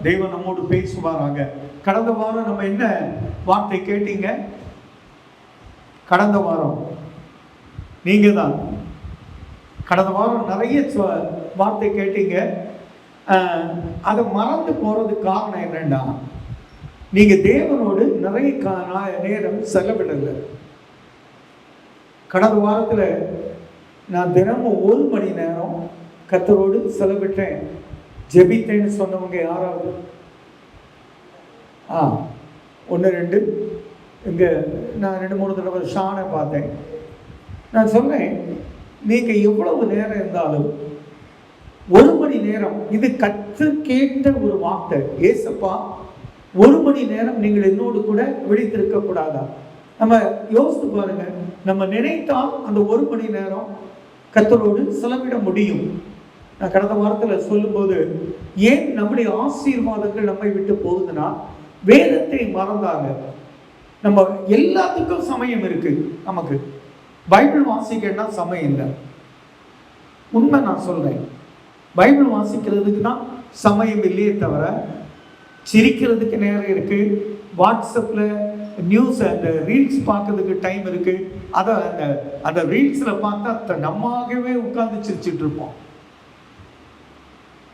தெய்வம் நம்மோடு பேசுவாராக. கடந்த வாரம் நம்ம என்ன வார்த்தை கேட்டீங்க? கடந்த வாரம் நீங்க தான் கடந்த வாரம் நிறைய வார்த்தை கேட்டீங்க. அதை மறந்து போறதுக்கு காரணம் என்னன்னா, நீங்க தேவனோடு நிறைய நேரம் செலவிடலை. கடந்த வாரத்தில் நான் தினமும் 1 மணி நேரம் கர்த்தரோடு செலவிட்டேன், ஜெபித்தேன்னு சொன்னவங்க யாராவது? 1 2 இங்கே நான் 2 3 தடவை ஷானை பார்த்தேன். நான் சொன்னேன், நீங்கள் எவ்வளவு நேரம் இருந்தாலும் 1 மணி நேரம், இது கற்று கேட்ட ஒரு வார்த்தை. ஏசப்பா 1 மணி நேரம் நீங்கள் என்னோடு கூட விழித்திருக்க கூடாதா? நம்ம யோசித்து பாருங்க, நம்ம நினைத்தால் அந்த 1 மணி நேரம் கர்த்தரோடு செலவிட முடியும். நான் கடந்த வாரத்தில் சொல்லும்போது, ஏன் நம்முடைய ஆசீர்வாதங்கள் நம்மை விட்டு போகுதுன்னா, வேதத்தை மறந்தாங்க. நம்ம எல்லாத்துக்கும் சமயம் இருக்கு. நமக்கு பைபிள் வாசிக்கணும்னா சமயம் இல்லை. உண்மை நான் சொல்றேன், பைபிள் வாசிக்கிறதுக்கு தான் சமயம் இல்லையே தவிர, சிரிக்கிறதுக்கு நேரம் இருக்கு, வாட்ஸ்அப்பில் நியூஸ் அந்த ரீல்ஸ் பார்க்கறதுக்கு டைம் இருக்கு. அதை அந்த ரீல்ஸில் பார்த்தா நம்மாகவே உட்கார்ந்து சிரிச்சுட்டு இருப்போம்.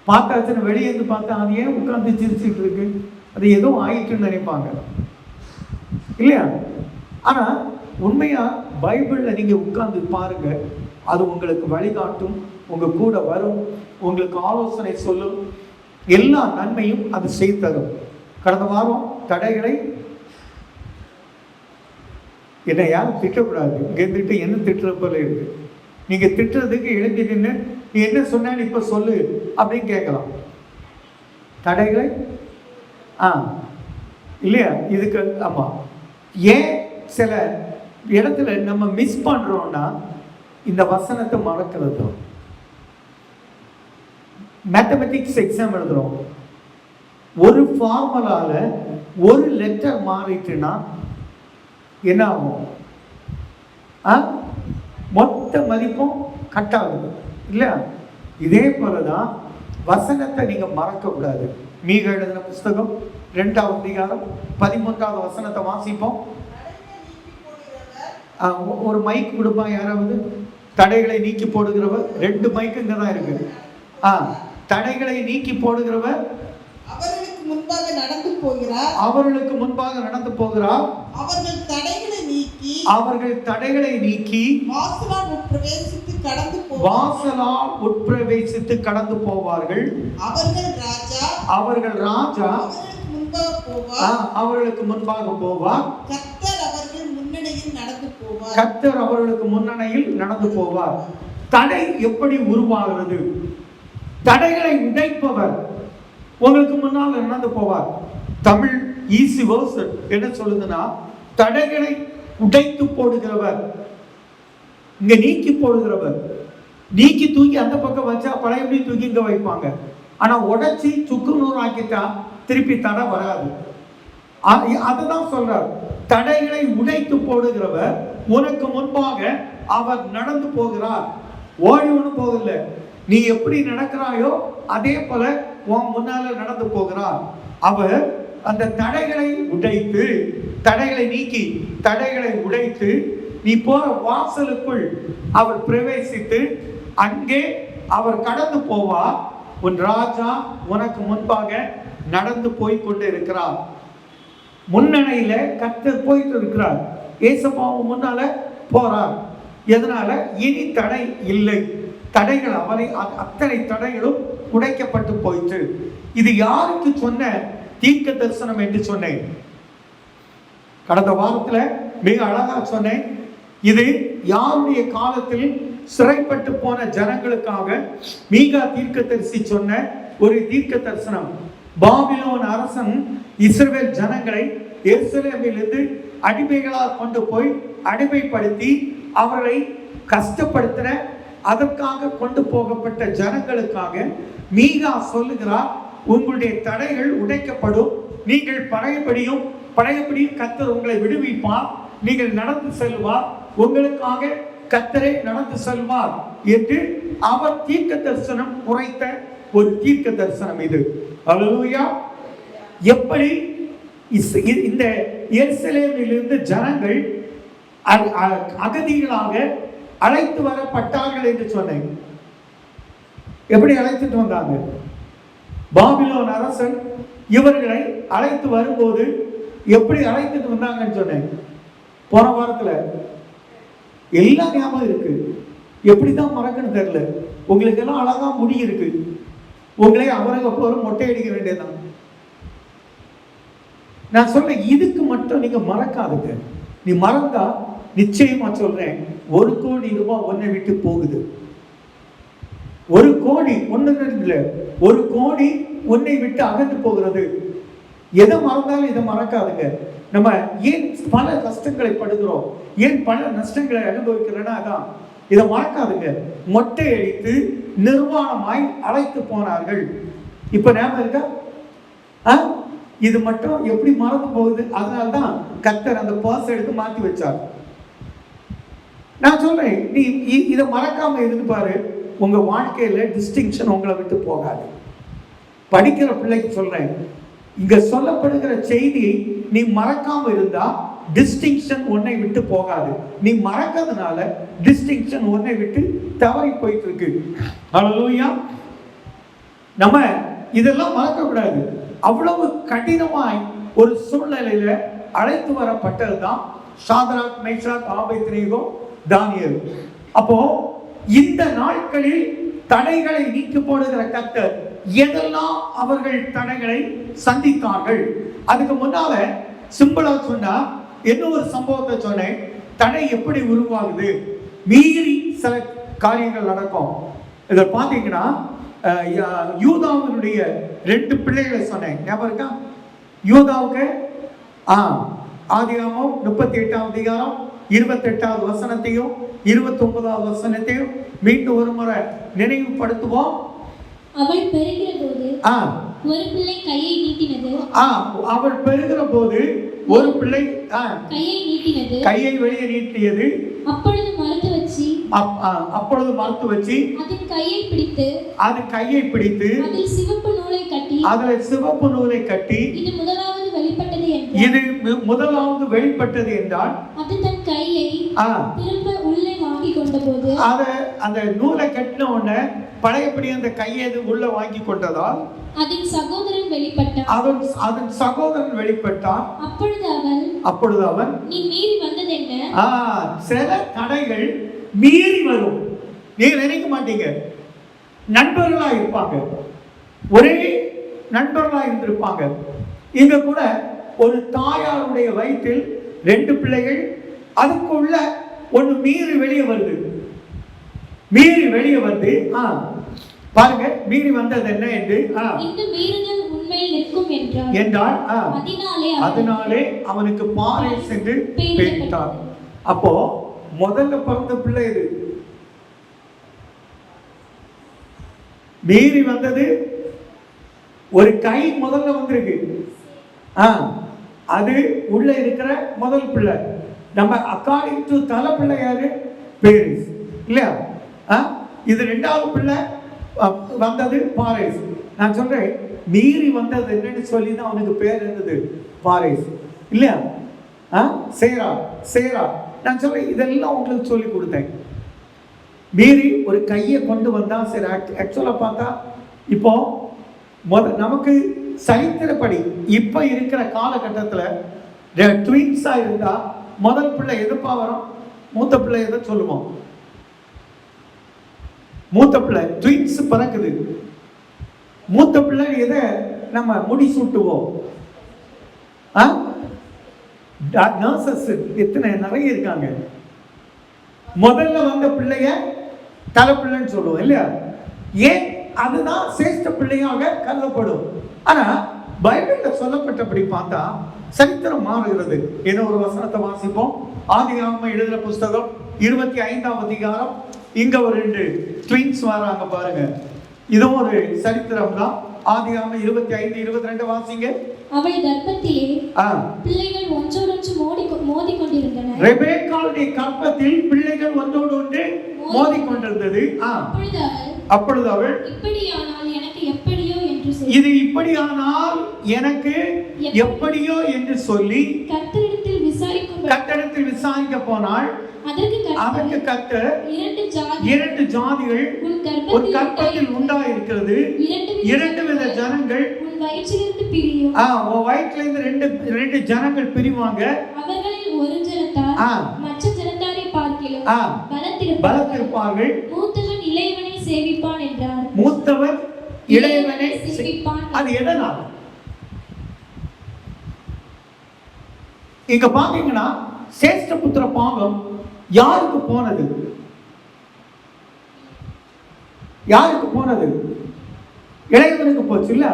பார்த்தாச்சுன்னு வெளியே இருந்து பார்த்தா அது ஏன் உட்கார்ந்து சிரிச்சுட்டு இருக்கு, அது எதுவும் ஆயிட்டுன்னு நினைப்பாங்க இல்லையா? ஆனால் உண்மையா பைபிளில் நீங்கள் உட்கார்ந்து பாருங்க, அது உங்களுக்கு வழிகாட்டும், உங்கள் கூட வரும், உங்களுக்கு ஆலோசனை சொல்லும், எல்லா நன்மையும் அது செய்து தரும். கடந்த வாரம் தடைகளை என்னை யாரும் திட்டக்கூடாது. இங்கே இருந்துட்டு என்ன திட்டுற போல இருக்கு. நீங்கள் திட்டுறதுக்கு எழுதி நின்று நீ என்ன சொன்ன இப்போ சொல்லு அப்படின்னு கேட்கலாம். தடைகளை இல்லையா? இதுக்கு ஆமாம். ஏன் சில இடத்துல நம்ம மிஸ் பண்ணுறோம்னா, இந்த வசனத்தை மறக்கிறது. மேத்தமெட்டிக்ஸ் எக்ஸாம் எழுதுறோம், ஒரு ஃபார்முலால ஒரு லெட்டர் மாறிட்டுன்னா என்ன ஆகும்? மொத்த மதிப்பும் கட் ஆகுது இல்லையா? இதே போலதான் வசனத்தை நீங்க மறக்க கூடாது. மீக எழுதின புஸ்தகம் 2ஆம் அதிகாரம் 13வது வசனத்தை வாசிப்போம். ஒரு மைக் கொடுப்பா யாராவது. தடைகளை நீக்கி போடுகிறவர், 2 மைக்கு இங்க தான் இருக்கு. தடைகளை நீக்கி போடுகிறவர் அவர்களுக்கு முன்பாக நடந்து போகிறார். அவர்களுக்கு முன்பாக நடந்து போகிறார். அவர்கள் தடைகளை நீக்கி வாசலால் உட்பிரவேசித்து கடந்து போவார்கள். அவர்கள் ராஜா அவர்களுக்கு முன்பாக போவார். கர்த்தர் அவர்களுக்கு முன்னணியில் நடந்து போவார். தடை எப்படி உருவாகிறது? தடைகளை உடைப்பவர் உங்களுக்கு முன்னால் நடந்து போவார். தமிழ் ஈஸி வேர்ஸ் என்ன சொல்லுதுன்னா, தடைகளை உடைத்து போடுகிறவர், இங்க நீக்கி போடுகிறவர். நீக்கி தூக்கி அந்த பக்கம் வச்சா பழையபடி தூக்கி இங்க வைப்பாங்க. ஆனா உடைச்சி சுக்கு நூறு ஆக்கிட்டா திருப்பி தடை வராது. அதுதான் சொல்றார், தடைகளை உடைத்து போடுகிறவர் உனக்கு முன்பாக அவர் நடந்து போகிறார். ஓடி ஒன்றும் போகல, நீ எப்படி நடக்கிறாயோ அதே போல உன் முன்னால நடந்து போகிறார். அவர் அந்த தடைகளை உடைத்து, தடைகளை நீக்கி, தடைகளை உடைத்து நீ போற வாசலுக்குள் அவர் பிரவேசித்து அங்கே அவர் கடந்து போவார். உன் ராஜா உனக்கு முன்பாக நடந்து போய் கொண்டு இருக்கிறார். முன்னணியில கர்த்தர் போயிட்டு இருக்கிறார். ஏசப்பாவும் முன்னால போறார். எதனால? இனி தடை இல்லை. தடைகள் அவரை அத்தனை தடைகளும் உடைக்கப்பட்டு போயிற்று. இது யாருக்கு சொன்ன தீர்க்க தரிசனம் என்று சொன்னேன். கடந்த வாரத்தில் மிக அழகா சொன்னேன். இது யாருடைய காலத்தில் சிறைப்பட்டு போன ஜனங்களுக்காக மீகா தீர்க்கதரிசி சொன்ன ஒரு தீர்க்க தரிசனம். பாபிலோன் அரசன் இஸ்ரவேல் ஜனங்களை எருசலேமிலிருந்து அடிமைகளாக கொண்டு போய் அடிமைப்படுத்தி அவர்களை கஷ்டப்படுத்தின, அதற்காக கொண்டு போகப்பட்ட ஜனங்களுக்காக மீகா சொல்லுகிறார், உங்களுடைய தடைகள் உடைக்கப்படும், நீங்கள் பழையபடியும் கர்த்தர் உங்களை விடுவிப்பார், நீங்கள் நடந்து செல்வார், உங்களுக்காக கர்த்தரே நடந்து செல்வார் என்று அவர் தீர்க்க தரிசனம் உரைத்த ஒரு தீர்க்க தரிசனம் இது. அல்லேலூயா. எப்படி இந்த எருசலேமிலிருந்து ஜனங்கள் அகதிகளாக அழைத்து வரப்பட்டார்கள் என்று சொன்னேன். எப்படி அழைத்துட்டு வந்தாங்க? பாபிலோன் அரசன் இவர்களை அழைத்து வரும்போது எப்படி அழைத்துட்டு வந்தாங்கன்னு சொன்னேன் போன வாரத்துல. எல்லாம் ஞாபகம் இருக்கு. எப்படிதான் மறக்கணும் தெரியல. உங்களுக்கு எல்லாம் அழகா முடி இருக்கு. உங்களே அவரங்க போற மொட்டை அடிக்க வேண்டியதுதான். நான் சொல்றேன், இதுக்கு மட்டும் நீங்க மறக்காதுங்க. நீ மறந்தா நிச்சயமா சொல்றேன், 1 கோடி ரூபாய் உன்னை விட்டு போகுது. 1 கோடி ஒண்ணு இல்ல, 1 கோடி உன்னை விட்டு அகன்று போகிறது. எதை மறந்தாலும் இதை மறக்காதுங்க. நம்ம ஏன் பல கஷ்டங்களை படுகிறோம், ஏன் பல நஷ்டங்களை அனுபவிக்கிறோன்னா அதான். இதை மறக்காதுங்க. மொட்டை அடித்து நிர்வாணமாய் அழைத்து போனார்கள். இப்ப ஞாபகம் இருக்கா? இது மட்டும் எப்படி மறந்து போகுது? அதனால்தான் கர்த்தர் அந்த பர்ஸ் எடுத்து மாத்தி வச்சார். நான் சொல்றேன், நீ இதை மறக்காம இருந்து பாரு, உங்க வாழ்க்கையில டிஸ்டிங்ஷன் உங்களை விட்டு போகாது. படிக்கிற பிள்ளைக்கு சொல்றேன், இங்க சொல்லப்படுகிற செய்தியை நீ மறக்காம இருந்தா டிஸ்டிங்ஷன் உன்னை விட்டு போகாது. நீ மறக்கிறதுனால டிஸ்டிங்ஷன் உன்னை விட்டு தவறி போயிட்டு இருக்கு. ஹல்லேலூயா. நம்ம இதெல்லாம் மறக்க கூடாது. அவ்வளவு கடினமாய் ஒரு சூழ்நிலையில அழைத்து வரப்பட்டதுதான் சாத்ராக், மேஷாக், ஆபேத்நேகோ, தானியேல். அப்போ இந்த நாட்களில் தடைகளை நீக்கி போடுகிற கர்த்தர் எதெல்லாம் அவர்கள் தடைகளை சந்தித்தார்கள். அதுக்கு முன்னால சிம்பிளா சொன்னா இன்னொரு சம்பவத்தை சொன்னேன். தடை எப்படி உருவாகுது, மீறி சில காரியங்கள் நடக்கும். இதை பார்த்தீங்கன்னா யூதாவினுடைய 2 பிள்ளைகளை சொன்னேன், ஞாபகம் இருக்கா? யூதாவுக்கு ஆதியாகமம் 38ஆம் அதிகாரம் 28வது வசனத்தையும் 29வது வசனத்தையும் மீண்டும் ஒரு முறை நினைவுபடுத்துவோம். அவள் பெறுகிற போது ஒரு பிள்ளை கையை நீட்டினது. அவள் பெறுகிற போது ஒரு பிள்ளை கையை நீட்டினது, கையை வெளியே நீட்டியது. அப்பொழுது மறுத்து வச்சு அதன் கையை பிடித்து அதில் சிவப்பு நூலை கட்டி இது முதலாவது வெளிப்பட்டது என்றால் அது தன் கையை திரும்ப உள்ளே வாங்கி கொண்டபோது அந்த நூலை கட்டின உடனே பழையபடி அந்த கையை உள்ள வாங்கி கொண்டதால் அதன் சகோதரன் வெளிப்பட்டான். அப்பொழுது அவன் நீ மீறி வந்தது என்ன? சில தடைகள் மீறி வரும். நீங்க நினைக்க மாட்டீங்க. நண்பர்களா இருப்பாங்க, ஒரே நண்பர்களா இருந்திருப்பாங்க. இங்க கூட ஒரு தாயாருடைய வயிற்றில் 2 பிள்ளைகள், அதுக்குள்ள ஒண்ணு மீறி வெளியே வருது. மீறி வெளியே வந்து பாருங்க, மீறி வந்தது என்ன என்று இந்த மீறுதல் உண்மையில் இருக்கும் என்றால் அதனாலே அவனுக்கு பாரேஸ் என்று பெயரிட்டார். அப்போ முதல்ல பிறந்த பிள்ளை இது. மீறி வந்தது ஒரு கை முதல்ல வந்திருக்கு. அது உள்ள இருக்கிற முதல் பிள்ளை. நம்ம அக்கார்டிங் டு தலை பிள்ளை யாரு? பேரிஸ் இல்லையா? இது 2வது பிள்ளை வந்தது பாரேஸ். நான் சொல்றேன், மீறி வந்தது என்னன்னு சொல்லி தான் அவனுக்கு பேர் இருந்தது பாரேஸ் இல்லையா? சேரா. நான் சொல்றேன், இதெல்லாம் உங்களுக்கு சொல்லி கொடுத்தேன். மீறி ஒரு கையை கொண்டு வந்தா சரி. ஆக்சுவலா பார்த்தா இப்போ நமக்கு சரித்திரப்படி இப்ப இருக்கிற காலகட்டத்தில் ட்வின்ஸா இருந்தா முதல் பிள்ளை எதுப்பா வரும்? மூத்த பிள்ளை எதை சொல்லுவோம்? மூத்த பிள்ளை ட்வின்ஸ் பிறக்குது. மூத்த பிள்ளை எதை நம்ம முடி சூட்டுவோம்? நர்சஸ் எத்தனை நிறைய இருக்காங்க. முதல்ல வந்த பிள்ளைய தலை பிள்ளைன்னு சொல்லுவோம் இல்லையா? ஏன்? அதுதான் சிரேஷ்ட பிள்ளையாக கருதப்படும். ஆனா பைபிள்ல சொல்லப்பட்டபடி பார்த்தா சரித்திரம் மாறுகிறது. என்ன ஒரு வசனத்தை வாசிப்போம். ஆதியாகமம் எழுதுற புஸ்தகம் 25ஆம் அதிகாரம். இங்க ஒரு 2 ட்வின்ஸ் வராங்க பாருங்க. இதுவும் ஒரு சரித்திரம் தான். ஆதியாகமம் 25-22 வாசிங்க. அவள் கர்ப்பத்திலே பிள்ளைகள் ஒன்றோடொன்று மோதி கொண்டிருந்தன. ரெபெக்காளுடைய கர்ப்பத்தில் பிள்ளைகள் ஒன்றோடொன்று மோதி கொண்டிருந்தது. அப்பொழுது அவள் இப்படியானால் எனக்கு எப்படியோ என்று செய். இது இப்படியானால் எனக்கு எப்படியோ என்று சொல்லி கர்த்தரிடத்தில் விசாரிக்க போனால் அதற்கு கர்த்தர் இரண்டு ஜாதிகள் ஒரு கற்பத்தில் உண்டாயிருக்கிறது, இரண்டு வித ஜனங்கள் உன் வயிற்றிலிருந்து பிரியும். உன் வயிற்றுல இருந்து ரெண்டு ஜனங்கள் பிரிவாங்க. அவர்களில் ஒரு ஜனத்தார் மற்ற ஜனத்தாரை பார்க்கிலும் பலத்திருப்பார்கள். மூத்தவன் இளையவனை சேவிப்பான் என்றார். மூத்தவன் இளையவனை சேவிப்பான். அது எதனால்? இங்க பாத்தீங்கன்னா சேஷ்ட புத்திர பாகம் யாருக்கு போனது? யாருக்கு போனது? இளையவனுக்கு போச்சு இல்ல.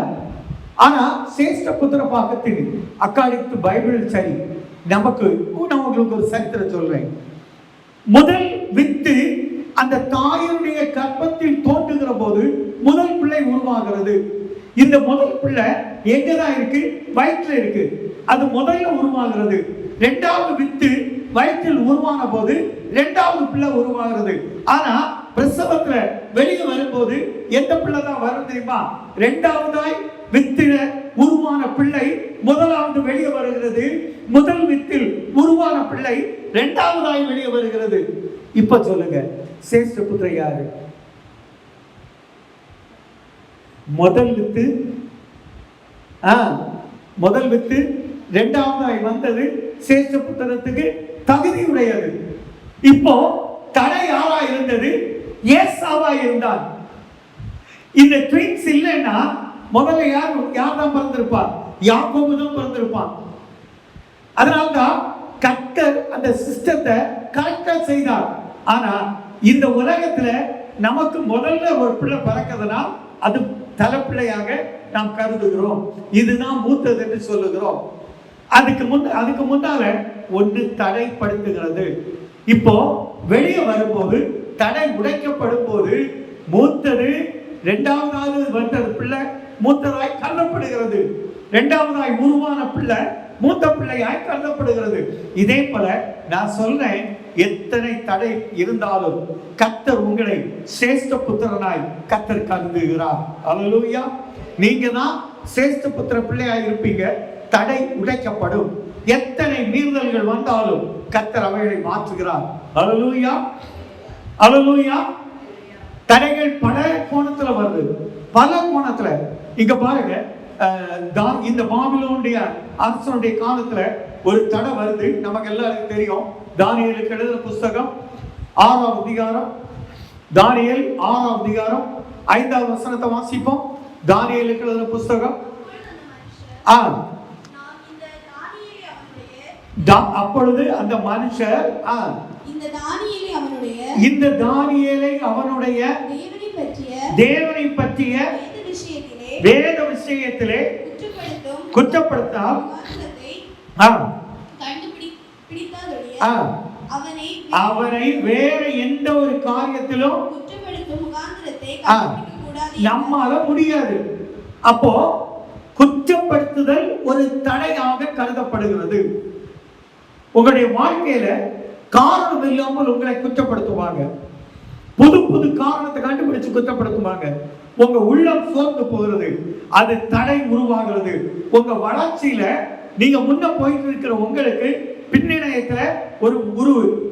ஆனா சேஷ்ட புத்திர பாகத்தின் அக்காடித்து பைபிள் சரி, நமக்கு நான் உங்களுக்கு ஒரு சரித்திரம் சொல்றேன். முதல் வித்து அந்த தாயினுடைய கர்ப்பத்தில் தோன்றுகிற போது முதல் பிள்ளை உருவாகிறது. இந்த முதல் பிள்ளை எங்கதான் இருக்கு? வயிற்றுல இருக்கு. அது முதல்ல உருவாகிறது. இரண்டாவது வித்து வயிற்றில் உருவான போது இரண்டாவது பிள்ளை உருவாகிறது. ஆனா பிரசவத்துல வெளியே வரும்போது எந்த பிள்ளை தான் வரும் தெரியுமா? இரண்டாவதாய் வித்தில உருவான பிள்ளை முதலாவது வெளியே வருகிறது. முதல் வித்தில் உருவான பிள்ளை இரண்டாவதாய் வெளியே வருகிறது. இப்ப சொல்லுங்க, சேஷ்ட புத்திர யாரு? முதல் வித்து. முதல் வித்து இரண்டாவதாய் வந்தது சேஷ்ட புத்திரத்துக்கு தகுதி உடையது. இப்போ தடை யாரா இருந்தது? ஏசாவா இருந்தார். இந்த ட்வின்ஸ் இல்லைன்னா முதல்ல யார் தான் பிறந்திருப்பார்? யாக்கோபு தான் பிறந்திருப்பான். அதனால்தான் கர்த்தர் அந்த சிஸ்டத்தை கரெக்டா செய்தார். ஆனா இந்த உலகத்துல நமக்கு முதல்ல ஒரு பிள்ளை பிறக்குதுன்னா அது தலைப்பிள்ளையாக நாம் கருதுகிறோம். இதுதான் மூத்தது என்று சொல்லுகிறோம். அதுக்கு முன்னால ஒன்று தடைப்படுத்துகிறது. இப்போ வெளியே வரும்போது தடை உடைக்கப்படும் போது மூத்தது இரண்டாவதாவது வந்தது பிள்ளை மூத்ததாய் கருதப்படுகிறது. இரண்டாவதாய் உருவான பிள்ளை மூத்த பிள்ளையாய் கருதப்படுகிறது. இதே போல நான் சொல்றேன், எத்தனை தடை இருந்தாலும் கர்த்தர் உங்களை சேஷ்ட புத்திரனாய் கர்த்தர் கருதுகிறார். அல்லேலூயா. நீங்க தான் சேஷ்ட புத்திர பிள்ளையாய் இருப்பீங்க. தடை உடைக்கப்படும். எத்தனை மீறுதல்கள் வந்தாலும் கர்த்தர் அவைகளை மாற்றுகிறார். அல்லேலூயா, அல்லேலூயா. தடைகள் பல கோணத்துல வருது, பல கோணத்துல. இங்க பாருங்க, இந்த பாபிலோனுடைய அரசனுடைய காலத்துல ஒரு தடை வருது. நமக்கு எல்லாருக்கும் தெரியும். தானியேலுக்கு எழுதின புஸ்தகம் 6ஆம் அதிகாரம், தானியேல் 6ஆம் அதிகாரம் 5வது வசனத்தை வாசிப்போம். தானியேலுக்கு எழுதின புஸ்தகம். அப்பொழுது அந்த மனுஷர் இந்த தானியேலை அவனுடைய தேவனை பற்றிய வேத விஷயத்திலே குற்றப்படுத்தால் அவனை வேற எந்த ஒரு காரியத்திலும் நம்மால முடியாது. அப்போ குற்றப்படுத்துதல் ஒரு தடையாக கருதப்படுகிறது. உங்களுடைய வாழ்க்கையில காரணம் இல்லாமல் உங்களை குற்றப்படுத்துவாங்க. புது புது காரணத்தை கண்டுபிடிச்சு குற்றப்படுத்துவாங்க. உங்க உள்ளம் சோர்ந்து போகிறது, அது தடை உருவாகிறது. உங்க வளர்ச்சியில நீங்க முன்ன போயிட்டு இருக்கிற உங்களுக்கு பின்னணியத்துல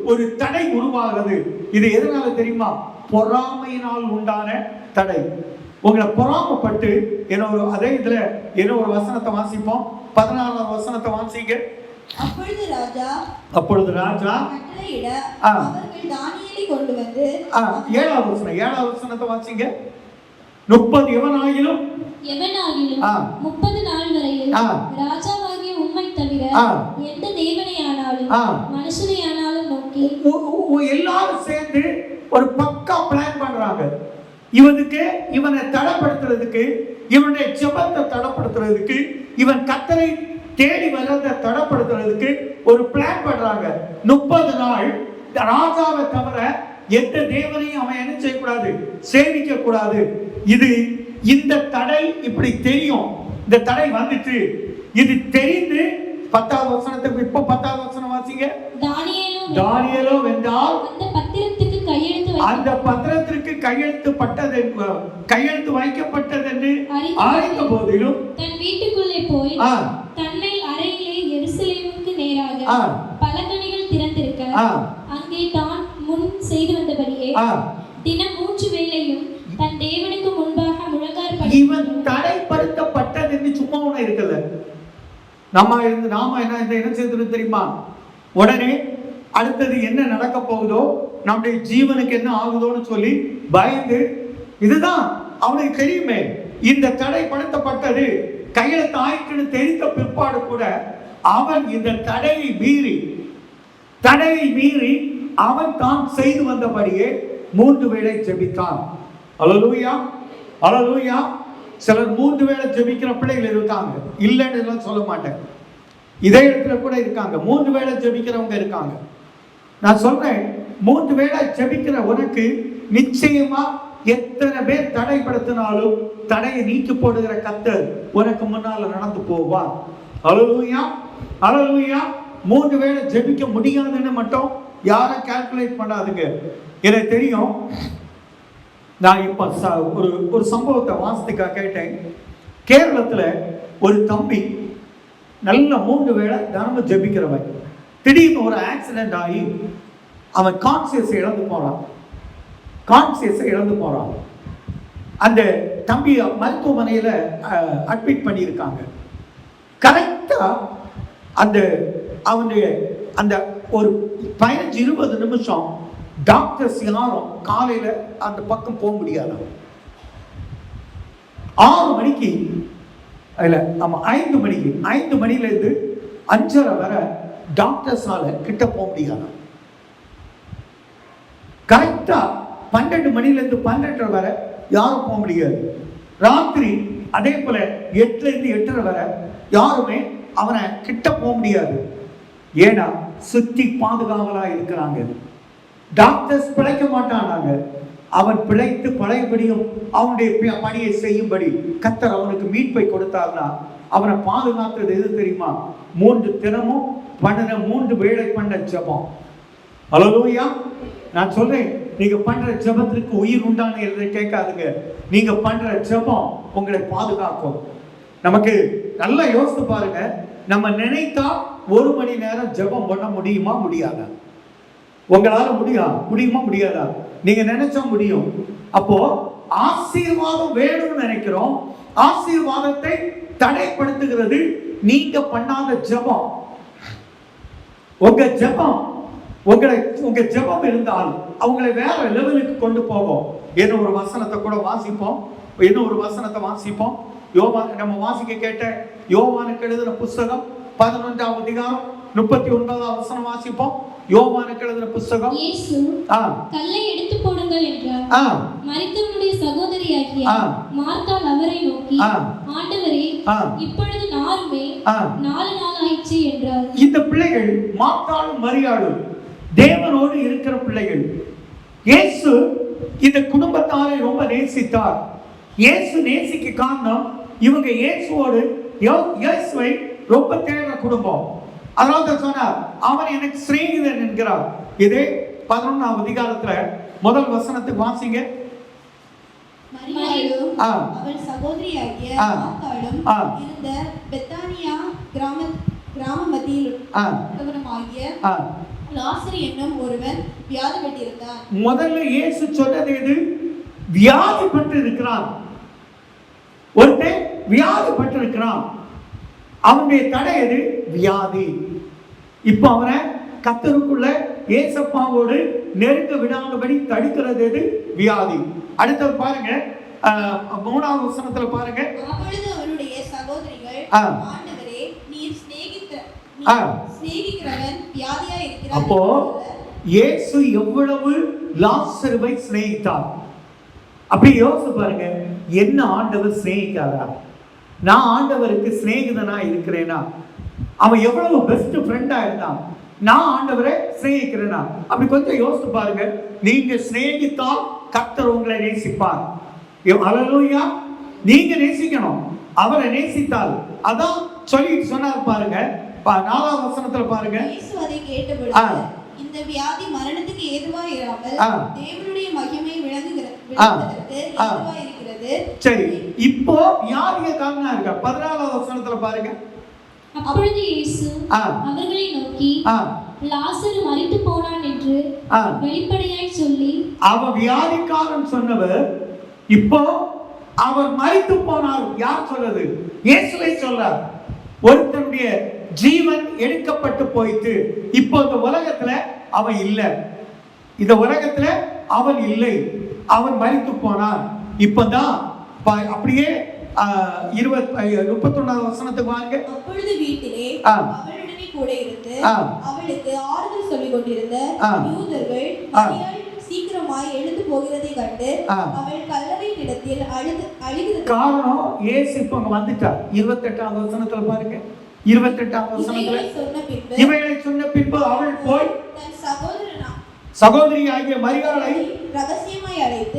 ஒரு தடை உருவாகிறது. இது எதனால தெரியுமா? பொறாமையினால் உண்டான தடை. உங்களை பொறாமப்பட்டு அதே இதுல ஒரு வசனத்தை வாசிப்போம். 14ஆம் வசனத்தை வாசிங்க. அப்பொழுது ராஜா கட்டளையிட அவர்கள் தானியேலை கொண்டு வந்து 7ஆம் வசனத்தை வாசிங்க. 30 எவனாகிலும் 30 நாள் வரையில் ராஜாவாகிய உம்மை தவிர எந்த தேவனையானாலும் மனுஷனையானாலும் நோக்கி எல்லாரும் சேர்ந்து ஒரு பக்கா பிளான் பண்றாங்க. இவனை தடைப்படுத்துறதுக்கு, இவனுடைய ஜெபத்தை தடைப்படுத்துறதுக்கு, இவன் கர்த்தரை தேடி வரத தடைப்படுத்துறதுக்கு ஒரு பிளான் பண்றாங்க. 30 நாள் ராஜாவை தவிர எந்த தேவனையும் அவன் என்ன செய்யக்கூடாது? சேவிக்க கூடாது. இந்த தடை இப்படி தெரியும். இந்த தடை வந்துட்டு இது தெரிந்து 10வது வசனத்துக்கு இப்போ 10வது வசனம் வாசிங்க. தானியேலோ வென்றால் அந்த பத்திரத்துக்கு கை அந்த பத்திரத்திற்கு கையெழுத்து வைக்கப்பட்டது என்று அறிந்த போதிலும் தன் வீட்டுக்குள்ளே போய் தன்னை அறையிலே எருசலேமுக்கு நேராக பலகணிகள் திறந்திருக்க அங்கே தான் முன் செய்து வந்தபடியே தினம் 3 வேளையும் தன் தேவனுக்கு முன்பாக முழங்கார் படி. இவன் தடைப்படுத்தப்பட்டது என்று சும்மா ஒண்ணு இருக்குல்ல. நாம என்ன செய்தது தெரியுமா? உடனே அடுத்தது என்ன நடக்க போகுதோ, நம்முடைய ஜீவனுக்கு என்ன ஆகுதோன்னு சொல்லி பயந்து, இதுதான் அவனுக்கு தெரியுமே இந்த தடைப்படுத்தப்பட்டது கையெழுத்து ஆயிட்டுன்னு தெரிந்த பிற்பாடு கூட அவன் இந்த தடையை மீறி அவன் தான் செய்து வந்தபடியே 3 வேளை ஜெபித்தான். அல்லேலூயா, அல்லேலூயா. சிலர் 3 வேளை ஜெபிக்கிற பிள்ளைகள் இருக்காங்க, இல்லைன்னு எல்லாம் சொல்ல மாட்டேன். இதே இடத்துல கூட இருக்காங்க, 3 வேளை ஜெபிக்கிறவங்க இருக்காங்க. நான் சொல்றேன், 3 வேளை ஜெபிக்கிற உனக்கு நிச்சயமா எத்தனை பேர் தடைப்படுத்தினாலும் தடையை நீக்கி போடுகிற கர்த்தர் உனக்கு முன்னால நடந்து போவார். அல்லேலூயா, அல்லேலூயா. 3 வேளை ஜெபிக்க முடியாதுன்னு மட்டும் யாரும் கால்குலேட் பண்ணாதுங்க. எனக்கு தெரியும், நான் இப்ப ஒரு சம்பவத்தை வாசித்துக்காக கேட்டேன். கேரளத்துல ஒரு தம்பி நல்ல 3 வேளை தினமும் ஜெபிக்கிறவன், திடீர்னு ஒரு ஆக்சிடென்ட் ஆகி அவன் கான்சியஸை இழந்து போறான். அந்த தம்பி மருத்துவமனையில அட்மிட் பண்ணியிருக்காங்க. கரெக்டா அவனுடைய அந்த ஒரு 15-20 நிமிஷம் டாக்டர்ஸ் யாரும் காலையில அந்த பக்கம் போக முடியாது. 6 மணிக்கு இல்ல, ஆமா 5 மணில இருந்து 5:30 வரை டாக்டர்ஸால கிட்ட போக முடியாது. கரெக்டா 12 மணில இருந்து 12:30 வரை யாரும் போக முடியாது. ராத்திரி அதே போல 8 இருந்து 8:30 வரை யாருமே அவனை கிட்ட போக முடியாது. ஏன்னா சுத்தி பாதுகாவலா இருக்கிறாங்க. டாக்டர்ஸ் பிழைக்க மாட்டானாங்க. அவன் பிழைத்து பழையபடியும் அவனுடைய பணியை செய்யும்படி கர்த்தர் அவனுக்கு மீட்பை கொடுத்தார்னா அவனை பாதுகாத்தது எது தெரியுமா? 3 தினமும் 3 வேளை பண்ண ஜெபம். அல்லேலூயா. நான் சொல்றேன், நீங்க பண்ற ஜெபத்திற்கு உயிர் உண்டான எழுத கேட்காதுங்க. நீங்க பண்ற ஜெபம் உங்களை பாதுகாக்கும். நமக்கு நல்லா யோசித்து பாருங்க, நம்ம நினைத்தா 1 மணி நேரம் ஜெபம் பண்ண முடியுமா முடியாதா? உங்களால முடியுமா முடியாதா? நீங்க நினைச்சா முடியும். அப்போ ஆசீர்வாதம் வேணும்னு நினைக்கிறோம். ஆசீர்வாதத்தை தடைப்படுத்துகிறது நீங்க பண்ணாத ஜெபம். உங்க ஜெபம் இருந்தால் அவங்களை வேற லெவலுக்கு கொண்டு போவோம். என்ன ஒரு வசனத்தை கூட வாசிப்போம். நம்ம வாசிக்க கேட்ட யோவானுக்கு எழுதின புஸ்தகம் 11ஆம் அதிகாரம் 39ஆம் வசனம் வாசிப்போம். யோவானுக்கு எழுதின புஸ்தகம். இயேசு கல்லை எடுத்து போடுங்கள் என்றார். மரித்தவனுடைய சகோதரியாகிய மார்த்தாள் அவரை நோக்கி, ஆண்டவரே, இப்பொழுது நாருமே 4 நாள் ஆயிற்று என்றார். இந்த பிள்ளைகள் மார்த்தாளும் மரியாளும் தேவனோடு இருக்கிற பிள்ளைகள். இயேசு இந்த குடும்பத்தாரை ரொம்ப நேசித்தார். இயேசு நேசிக்க காரணம், இவங்க இயேசுவை ரொம்ப தேடுற குடும்பம். அதனால சொன்னார், அவன் எனக்கு சிநேகிதன் என்கிறார். இதே 11ஆம் அதிகாரத்துல முதல் வசனத்தை வாசிங்க. மரியாளும் அவள் சகோதரியாகிய மார்த்தாளும் இருந்த பெத்தானியா கிராம மத்தியில் லாசரு என்னும் ஒருவன் வியாதிப்பட்டிருந்தான். முதல்ல இயேசு சொன்னது எது? வியாதிப்பட்டு இருக்கிறான். ஒருத்தன் வியாதிப்பட்டு இருக்கிறான். அவனுடைய தடை எது? வியாதி. இப்ப அவனை கர்த்தருக்குள்ள ஏசப்பாவோடு நெருங்க விடாதபடி தடுக்கிறது எது? வியாதி. அடுத்தது பாருங்க, 3ஆவது வசனத்துல பாருங்க. அப்பொழுது அவனுடைய சகோதரிகள், ஆண்டவரே, நீர் சிநேகிக்கிறவன் வியாதியா இருக்கிறான். அப்போ இயேசு எவ்வளவு லாசருவை சிநேகித்தார். அப்படி யோசிச்சு பாருங்க, என்ன ஆண்டவர் சிநேகிக்காரா? நான் ஆண்டவருக்கு சிநேகிதனா இருக்கிறேனா? அவன் எவ்வளவு பெஸ்ட் ஃப்ரெண்டா இருந்தான். நான் ஆண்டவரை சிநேகிக்கிறேனா? அப்படி கொஞ்சம் யோசிச்சு பாருங்க. நீங்க சிநேகித்தால் கர்த்தர் உங்களை நேசிப்பார். அல்லேலூயா. நீங்க நேசிக்கணும், அவரை நேசித்தால். அதான் சொன்னார் பாருங்க. 4ஆம் வசனத்துல பாருங்க. இயேசு அதை கேட்டபொழுது, இந்த இந்த வியாதி மரணத்துக்கு ஏதுவா இராமல் ஆ. தேவனுடைய மகிமை விளங்குவதற்கு ஏதுவா இருக்கிறது. சரி, இப்போ வியாதிய காரணம் இருக்க 14வது வசனத்துல பாருங்க. அப்பொழுது இயேசு அவர்களை நோக்கி லாசரு மரித்து போனான் என்று வெளிப்படையாய் சொல்லி, அவன் வியாதிக்காரன் சொன்னவர் இப்போ அவர் மரித்து போனார். யார் சொல்றது? இயேசுவை சொல்றார். ஒருத்தனுடைய ஜீவன் எடுக்கப்பட்டு போயிட்டு இப்போ இந்த உலகத்துல அவன் இல்லை, இந்த உலகத்துல அவன் இல்லை, அவன் மரித்து போனான். இப்பதான் அப்படியே 31வது வசனத்துக்கு வாங்க. அப்பொழுது வீட்டிலே அவளுடனே கூட இருந்து அவளுக்கு ஆறுதல் சொல்லிக் கொண்டிருந்த யூதர்கள் மரியாள் சீக்கிரமாய் எழுந்து போகிறதை கண்டு அவள் கல்லறை இடத்தில் அழுகிறது. காரணம் இயேசு இப்ப அங்க வந்துட்டார். 28வது வசனத்துல பாருங்க. 28வது வசனத்துல இவைகளை சொன்ன பின்பு அவள் போய் தன் சகோதரி ஆகிய மரியாளை ரகசியமாய் அழைத்து,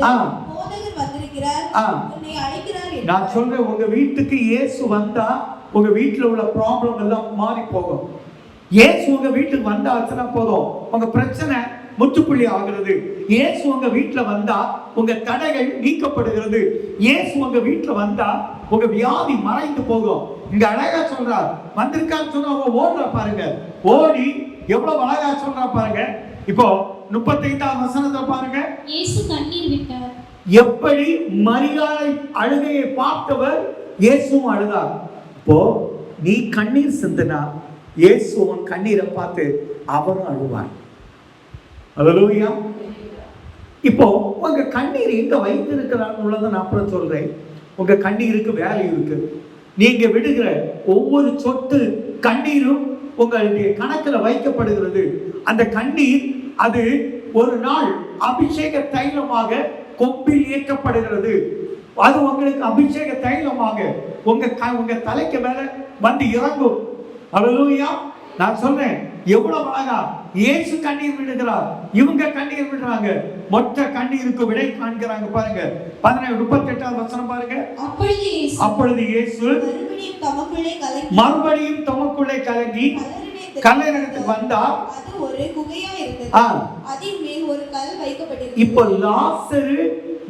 போதகர் வந்திருக்கிறார், உன்னை அழைக்கிறார் என்று. நான் சொல்றேன், உங்க வீட்டுக்கு இயேசு வந்தா உங்க வீட்டுல உள்ள ப்ராப்ளம் எல்லாம் மாறி போகும். இயேசு உங்க வீட்டுக்கு வந்தாச்சுன்னா போதும், உங்க பிரச்சனை முற்றுப்புள்ளி ஆகிறது. இயேசு உங்க வீட்டுல வந்தா உங்க தடைகள் நீக்கப்படுகிறது. இயேசு உங்க வீட்டுல வந்தா உங்க வியாதி மறைந்து போகும். இங்க அழகா சொல்றார், வந்திருக்கான்னு சொன்னா ஓடுற பாருங்க, ஓடி எவ்வளவு அழகா சொல்றா பாருங்க. இப்போ 35வது வசனத்தை பாருங்க. இயேசு கண்ணீர் விட்டார். எப்படி மரியாதை அழுகையை பார்த்தவர் இயேசுவும் அழுதார். இப்போ நீ கண்ணீர் சிந்தினா இயேசு உன் கண்ணீரை பார்த்து அவரும் அழுவார். அல்லேலூயா. இப்போ உங்க கண்ணீர் எங்க வைத்திருக்கிறான்னு உள்ளதை நான் அப்புறம் சொல்றேன். உங்க கண்ணீருக்கு வேல்யூ இருக்கு. நீங்க விடுகிற ஒவ்வொரு சொட்டு கண்ணீரும் உங்களுடைய கணக்குல வைக்கப்படுகிறது. அந்த கண்ணீர் அது ஒரு நாள் அபிஷேக தைலமாக கொம்பில் ஏற்றப்படுகிறது. அது உங்களுக்கு அபிஷேக தைலமாக உங்க தலைக்கு மேல வந்து இறங்கும். அல்லேலூயா. நான் சொல்றேன், எவ்வளவு அழகா இயேசு கண்ணீர் விடுகிறார், இவங்க கண்ணீர் விடுறாங்க. மொத்த கண்ணீருக்கு விடை காண்கிறாங்க பாருங்க. 38வது வசனம் பாருங்க. அப்பொழுது இயேசு மறுபடியும் தமக்குள்ளே கலங்கி கல்லறைக்கு வந்தார். அது ஒரு குகையா இருந்தது. அதின் மேல் ஒரு கல் வைக்கப்பட்டிருந்தது. இப்போ லாசரு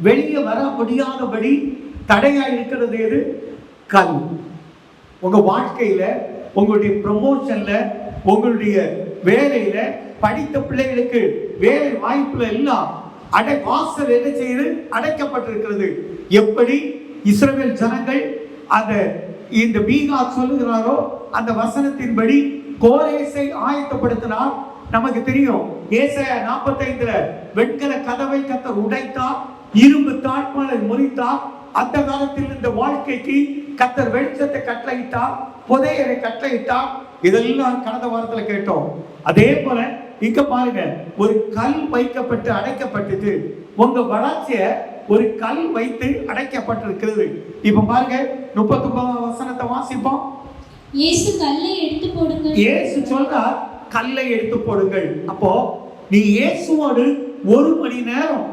வெளியே வர முடியாதபடி தடையா இருக்கிறது எது? கல். உங்க வாழ்க்கையில, உங்களுடைய ப்ரமோஷன்ல, உங்களுடைய வேலையில, படித்த பிள்ளைகளுக்கு வேலை வாய்ப்புல எல்லாம் வாசல் என்ன செய்து அடைக்கப்பட்டிருக்கிறது. எப்படி இஸ்ரவேல் ஜனங்கள் அந்த இந்த பீகார் சொல்லுகிறாரோ அந்த வசனத்தின்படி கோரேசை ஆயத்தப்படுத்தினார். நமக்கு தெரியும், ஏசாயா 45ல வெண்கல கதவை கர்த்தர் உடைத்தார், இரும்பு தாழ்பாலை முறித்தார். அந்த காலத்தில் இந்த வாழ்க்கைக்கு கர்த்தர் வெளிச்சத்தை கட்டளையிட்டார், புதையரை கட்டளையிட்டார். இதெல்லாம் கடந்த வாரத்துல கேட்டோம். அதே போல இங்க பாருங்க, ஒரு கல் வைக்கப்பட்டு அடைக்கப்பட்டது. உங்க வளர்ச்சிய ஒரு கல் வைத்து அடைக்கப்பட்டிருக்கிறது. இப்ப பாருங்க 39வது வசனத்தை வாசிப்போம். இயேசு கல்லை எடுத்து போடுங்கள். இயேசு சொல்றார், கல்லை எடுத்து போடுங்கள். அப்போ நீ இயேசுவோடு 1 மணி நேரம்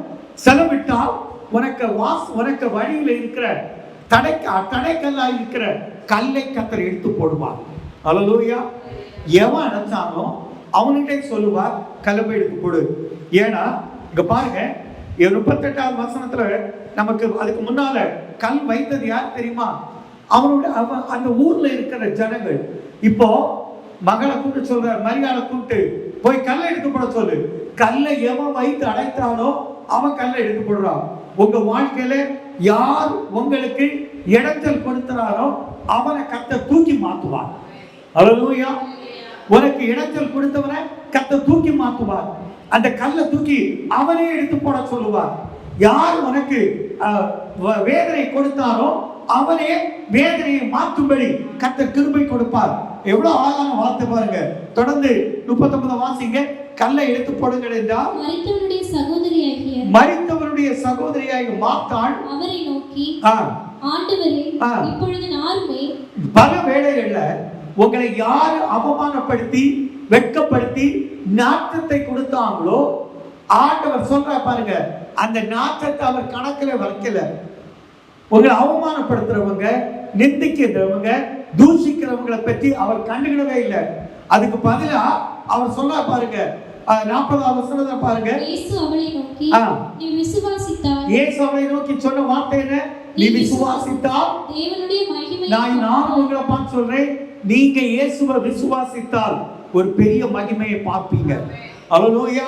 செலவிட்டால் உனக்கு வழியில இருக்கிற தடைக்கல்லா இருக்கிற கல்லை கர்த்தர் எடுத்து போடுவார். அல்லேலூயா. எவன் அடைச்சாலும் அவன்கிட்ட சொல்லுவார், கல்லை எடுத்து போடு. ஏன்னா இங்க பாருங்க 38வது வசனத்துல நமக்கு அதுக்கு முன்னால கல் வைத்தது யார் தெரியுமா? அந்த ஊர்ல இருக்கிற ஜனங்கள். இப்போ மகளை கூப்பிட்டு சொல்ற, மரியாதை கூப்பிட்டு போய் கல்லை எடுத்து போட சொல்லு. கல்லை எவன் வைத்து அடைத்தானோ அவன் கல்லை எடுத்து போடுறான். உங்க வாழ்க்கையில யார் உங்களுக்கு இடத்தில் கொடுத்தாரோ அவனை கர்த்தர் தூக்கி மாத்துவார். அல்லேலூயா. உனக்கு இடத்தில் கொடுத்தவனை கர்த்தர் தூக்கி மாத்துவார். அந்த கல்லை தூக்கி அவனே எடுத்து போட சொல்லுவார். யார் உனக்கு வேதனை கொடுத்தாரோ அவனே வேதனையை மாற்றும்படி கர்த்தர் கிருபை கொடுப்பார். எவ்வளவு அழகான வார்த்தை பாருங்க. தொடர்ந்து 39 வாசிங்க. கல்லை எடுத்து போடுங்கள் என்றால் மரித்தவருடைய சகோதரியாகிய மார்த்தாள் அவரை நோக்கி, ஆண்டவரே, இப்பொழுது நாருமே பல வேளைகள்ல உங்களை யாரு அவமானப்படுத்தி வெட்கப்படுத்தி நாற்றத்தை கொடுத்தாங்களோ ஆண்டவர் சொல்ற பாருங்க, அந்த நாற்றத்தை அவர் கணக்கில் வைக்கல. உங்களை அவமானப்படுத்துறவங்க, நிந்திக்கிறவங்க, தூஷிக்கிறவங்களை பற்றி அவர் கண்டுகிடவே இல்லை. அதுக்கு பதிலா அவர் சொல்ல பாருங்க, 40வது வசனத்தை பாருங்க. இயேசு அவளை நோக்கி நீ விசுவாசித்தால், இயேசு அவளை நோக்கி சொன்ன வார்த்தை என்ன? நீ விசுவாசித்தால் தேவனுடைய மகிமையை நான் உங்களை பார்த்து சொல்றேன், நீங்க இயேசுவை விசுவாசித்தால் ஒரு பெரிய மகிமையை பார்ப்பீங்க. அல்லேலூயா.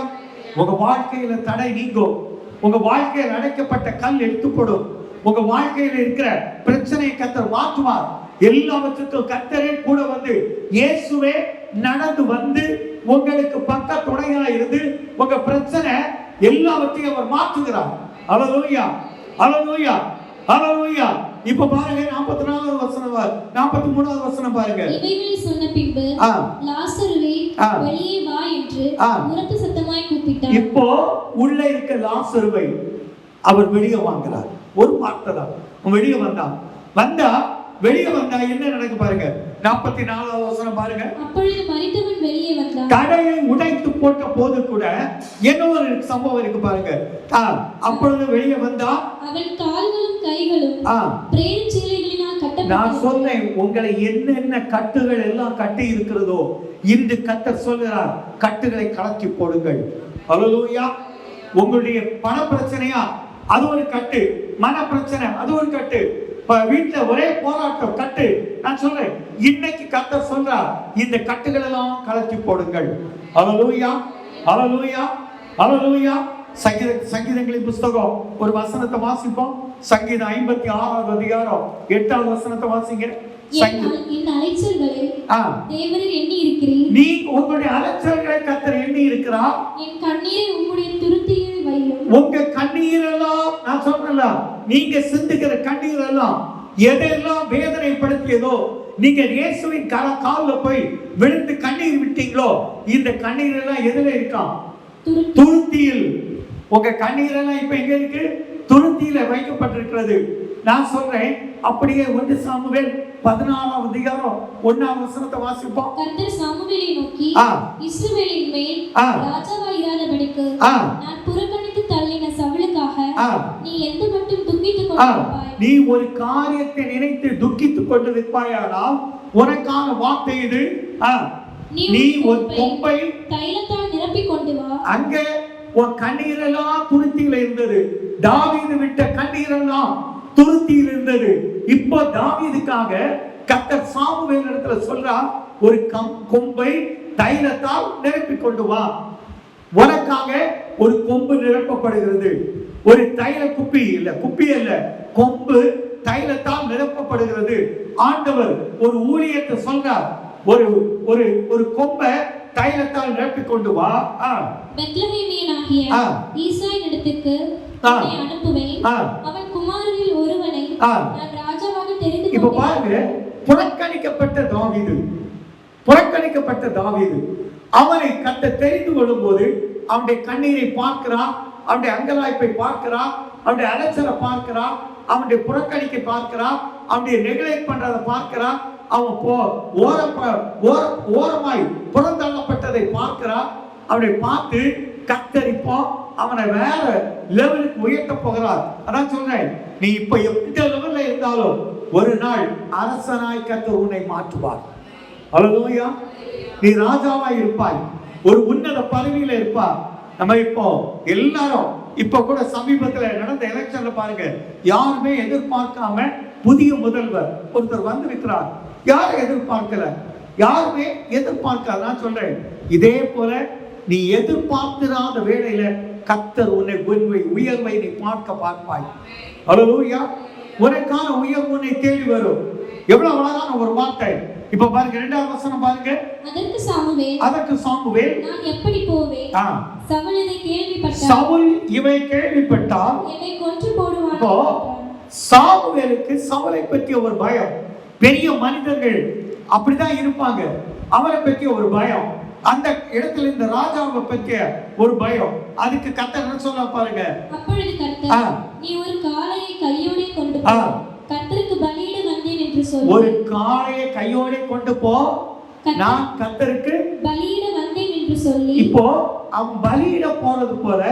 உங்க வாழ்க்கையில தடை நீங்கும். உங்க வாழ்க்கையில் அடைக்கப்பட்ட கல் எடுத்துப்படும். உங்க வாழ்க்கையில இருக்கிற பிரச்சனையை கர்த்தர் மாற்றுவார். எல்லாவற்றுக்கும் கர்த்தரே கூட வந்து இயேசுவே நடந்து வந்து உங்களுக்கு பக்க துணையா இருந்து உங்க பிரச்சனை எல்லாவற்றையும் அவர் மாற்றுகிறார். அல்லேலூயா, அல்லேலூயா, அல்லேலூயா. இப்ப பாருங்க 44வது வசனம், 43வது வசனம் பாருங்க. இவைகளை சொன்ன பின்பு லாசருவே வெளியே வா என்று உரத்த சத்தமாய் கூப்பிட்டார். இப்போ உள்ள இருக்க லாசருவை அவர் வெளியே வாங்குறார். ஒரு வார்த்தை தான். வெளியே வெளியே வந்தா என்ன நடக்கு பாருங்க. 44வது வசனம் பாருங்க. அப்பொழுது மரித்தவன் வெளியே வந்தான். தடையை உடைத்து போட்ட போது கூட என்ன ஒரு சம்பவம் இருக்கு பாருங்க. அப்பொழுது வெளியே வந்தா அவன் கால்களும் கைகளும் பிரேத சீலைகளினால் கட்டப்பட்டு. நான் சொன்னேன், உங்களை என்னென்ன கட்டுகள் எல்லாம் கட்டி இருக்கிறதோ இன்று கர்த்தர் சொல்கிறார், கட்டுகளை கலக்கி போடுங்கள். அல்லேலூயா. உங்களுடைய பண பிரச்சனையா, அது ஒரு கட்டு. மன பிரச்சனை, அது ஒரு கட்டு. வீட்டுல ஒரே போராட்டம், கட்டு. நான் சொல்றேன், இன்னைக்கு கர்த்தர் சொல்றார், இந்த கட்டுகள் எல்லாம் கலக்கி போடுங்கள். அல்லேலூயா, அல்லேலூயா, அல்லேலூயா. சங்கீதங்களின் புஸ்தகம் ஒரு வசனத்தை வாசிப்போம். சங்கீதம் 56வது அதிகாரம் 8வது வசனத்தை வாசிங்க. என் அலைச்சல்களை தேவரீர் எண்ணி இருக்கிறீர். நீ உங்களுடைய அலைச்சல்களை கர்த்தர் எண்ணி இருக்கிறார். என் கண்ணீரை உம்முடைய துருத்தியில் வையும். உங்க கண்ணீர் எல்லாம், நான் சொல்றேன்ல, நீங்க சிந்துகிற கண்ணீர் எல்லாம் எதெல்லாம் வேதனைப்படுத்தியதோ, நீங்க இயேசுவின் கால்ல போய் விழுந்து கண்ணீர் விட்டீங்களோ, இந்த கண்ணீர் எல்லாம் எதுல இருக்காம்? துருத்தியில். உங்க கண்ணீர் எல்லாம் இப்ப எங்க இருக்கு? துருத்தியில வைக்கப்பட்டிருக்கிறது. நான் சொல்றேன், அப்படியே 1 சாமுவேல் 14வது அதிகாரம் 1வது வசனத்தை வாசிப்போம். கர்த்தர் சாமுவேலை நோக்கி, இஸ்ரவேலின் மேல் ராஜாவாய் இராதபடிக்கு நான் புறக்கணித்து தள்ளின சவுலுக்காக நீ எந்த மட்டும் துக்கித்துக் கொண்டிருப்பாய்? நீ ஒரு காரியத்தை நினைத்து துக்கித்துக் கொண்டிருப்பாயானால் உனக்கான வார்த்தை இது. நீ ஒரு கொம்பை தைலத்தால் நிரப்பிக் கொண்டு வா. அங்க உன் கண்ணீரெல்லாம் துருத்தியில இருந்தது. தாவீது விட்ட கண்ணீரெல்லாம் துருத்தியில் இருந்தது. இப்போ தாவீதுக்காக கர்த்தர் சாமுவேல் இடத்துல சொல்றார், ஒரு கொம்பை தைலத்தால் நிரப்பிக் கொண்டு வா. உனக்காக ஒரு கொம்பு நிரப்பப்படுகிறது. ஒரு தைல குப்பி அல்ல, கொம்பு தைலத்தால் நிரப்பப்படுகிறது. ஆண்டவர் ஒரு ஊழியத்தை சொல்றார், ஒரு ஒரு ஒரு கொம்பை தைலத்தால் நிரப்பிக் கொண்டு வா. பெத்லகேமியனாகிய ஈசாயின் இடத்துக்கு அனுப்புவேன். அவன் குமாரரில் ஒருவனை நான் ராஜாவாக தெரிந்து கொண்டேன். இப்ப பாருங்க, புறக்கணிக்கப்பட்ட தாவீது அவனை கர்த்தர் தெரிந்து கொள்ளும் போது அவனுடைய கண்ணீரை பார்க்கிறான், அவனுடைய அங்கலாய்ப்பை பார்க்கிறான், அவனுடைய அலைச்சலை பார்க்கிறான், அவனுடைய புறக்கணிக்கை பார்க்கிறான், அவனுடைய நெக்லெக்ட் பண்றதை பார்க்கிறான். அவன் ஓரமாய் புறந்தள்ளப்பட்டதை பார்க்கிறான். அவனை பார்த்து கர்த்தர் இப்போ அவனை வேற லெவலுக்கு உயர்த்த போகிறார். அதான் சொல்றேன், நீ இப்ப எந்த லெவல்ல இருந்தாலும் ஒரு நாள் அரசனாய் கர்த்தர் உன்னை மாற்றுவார். அல்லேலூயா. நீ ராஜாவாய் இருப்பாய், ஒரு உன்னத பதவியில இருப்பாய். நம்ம இப்போ எல்லாரும் இப்ப கூட சமீபத்துல நடந்த எலெக்ஷன்ல பாருங்க, யாருமே எதிர்பார்க்காம புதிய முதல்வர் ஒருத்தர் வந்திருக்கிறார். யாரும் எதிர்பார்க்கல, யாருமே எதிர்பார்க்காத. நான் சொல்றேன், இதே போல நீ எதிர்பார்த்திராத வேளையில கர்த்தர் உன்னை உயர்வை நீ பார்ப்பாய். அல்லேலூயா. உனக்கான உயர்வு உன்னை தேடி வரும். எவ்வளவு அழகான ஒரு வார்த்தை. இப்ப பாருங்க 2வது வசனம் பாருங்க. அதற்கு சாமுவேல் நான் எப்படி போவேன்? சவுல் இவை கேள்விப்பட்டால் என்னை கொன்று போடுவான். இப்போ சாமுவேலுக்கு சவுலை பற்றிய ஒரு பயம். பெரிய மனிதர்கள் அப்படிதான் இருப்பாங்க, அவரை பற்றிய ஒரு பயம். அந்த இடத்துல இந்த ராஜாவை பற்றிய ஒரு பயம். அதுக்கு கர்த்தர் என்ன சொல்ல பாருங்க. அப்பொழுது கர்த்தர், நீ ஒரு காளையை கையோடே கொண்டு போ, கர்த்தருக்கு பலியிட வந்தேன் என்று சொல். ஒரு காளையை கையோடே கொண்டு போ, நான் கர்த்தருக்கு பலியிட வந்தேன் என்று சொல்லி. இப்போ அவன் பலியிட போறது போல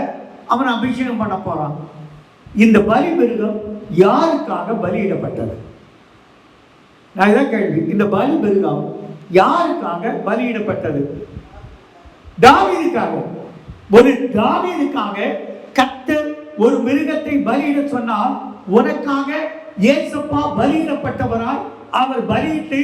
அவன் அபிஷேகம் பண்ண போறான். இந்த பலி மிருகம் யாருக்காக பலியிடப்பட்டது? நான் இதான் கேள்வி. இந்த பலி மிருகம் யாருக்காக பலியிடப்பட்டது? தாவீதுக்காக கர்த்தர் ஒரு மிருகத்தை பலியிட சொன்னால், உனக்காக இயேசப்பா பலியிடப்பட்டவராய் அவர் பலியிட்டு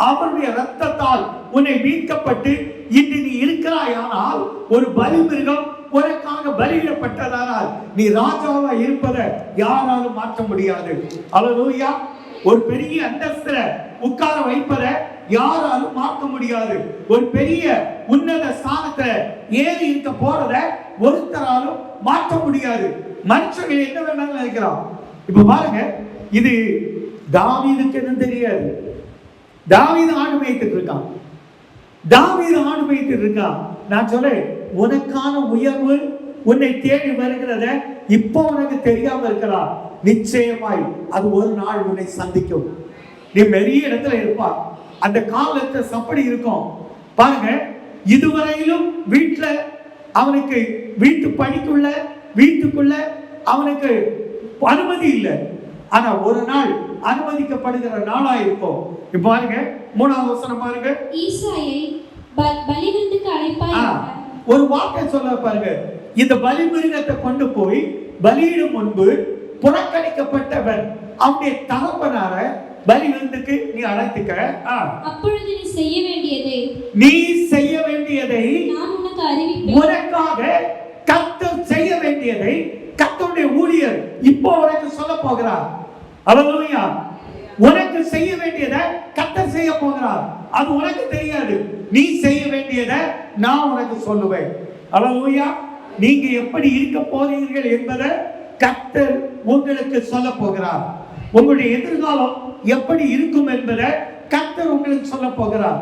அவருடைய இரத்தத்தால் உன்னை மீட்கப்பட்டு இன்று நீ இருக்கிறாயானால், ஒரு பலி மிருகம் உனக்காக பலியிடப்பட்டதானால் நீ ராஜாவா இருப்பதை யாராலும் மாற்ற முடியாது. அல்லேலூயா. ஒரு பெரிய அந்தஸ்துல உட்கார வைப்பதை யாராலும் மாற்ற முடியாது. ஒரு பெரிய உன்னத ஸ்தானத்துல ஏறி இருக்க போறத ஒருத்தராலும் மாற்ற முடியாது. மனுஷர்கள் என்ன வேணாலும் நினைக்கிறான். இப்ப பாருங்க, இது தாவீதுக்கு என்ன தெரியாது. தாவீது ஆடு மேய்த்துட்டு இருக்கான். நான் சொல்றேன், உனக்கான உயர்வு உன்னை தேடி வருகிறத இப்போ உனக்கு தெரியாம இருக்கலாம். நிச்சயமாய் அது ஒரு நாள் உன்னை சந்திக்கும். நீ பெரிய இடத்துல இருப்பா. அந்த காலத்தை சப்படி இருக்கும் பாருங்க. இதுவரையிலும் அவனுக்கு வீட்டு பணிக்குள்ள வீட்டுக்குள்ள அவனுக்கு அனுமதி இல்லை. ஆனா ஒரு நாள் அனுமதிக்கப்படுகிற நாளா இருக்கும். இப்ப பாருங்க 3வது வசனம் பாருங்க. ஈசாயை பலிவிருந்துக்கு அழைப்பாய். ஒரு வார்த்தை சொல்ல பாருங்க. இந்த பலிமிருகத்தை கொண்டு போய் பலியிடும் முன்பு புறக்கணிக்கப்பட்டவன் அவனுடைய தகப்பனார பலிவிருந்துக்கு நீ அழைத்துக்க. அப்பொழுது நீ செய்ய வேண்டியதை நான் உனக்கு அறிவிப்பேன். உனக்காக கர்த்தர் செய்ய வேண்டியதை கர்த்தருடைய ஊழியர் இப்போ உனக்கு சொல்ல போகிறார். அல்லேலூயா. உனக்கு செய்ய வேண்டியதை கர்த்தர் செய்ய போகிறார். அது உனக்கு தெரியாது. நீ செய்ய வேண்டியதை நான் உனக்கு சொல்லுவேன். அல்லேலூயா. நீங்க எப்படி இருக்க போறீர்கள் என்பதை கர்த்தர் உங்களுக்கு சொல்ல போகிறார். உங்களுடைய எதிர்காலம் எப்படி இருக்கும் என்பதை கர்த்தர் உங்களுக்கு சொல்ல போகிறார்.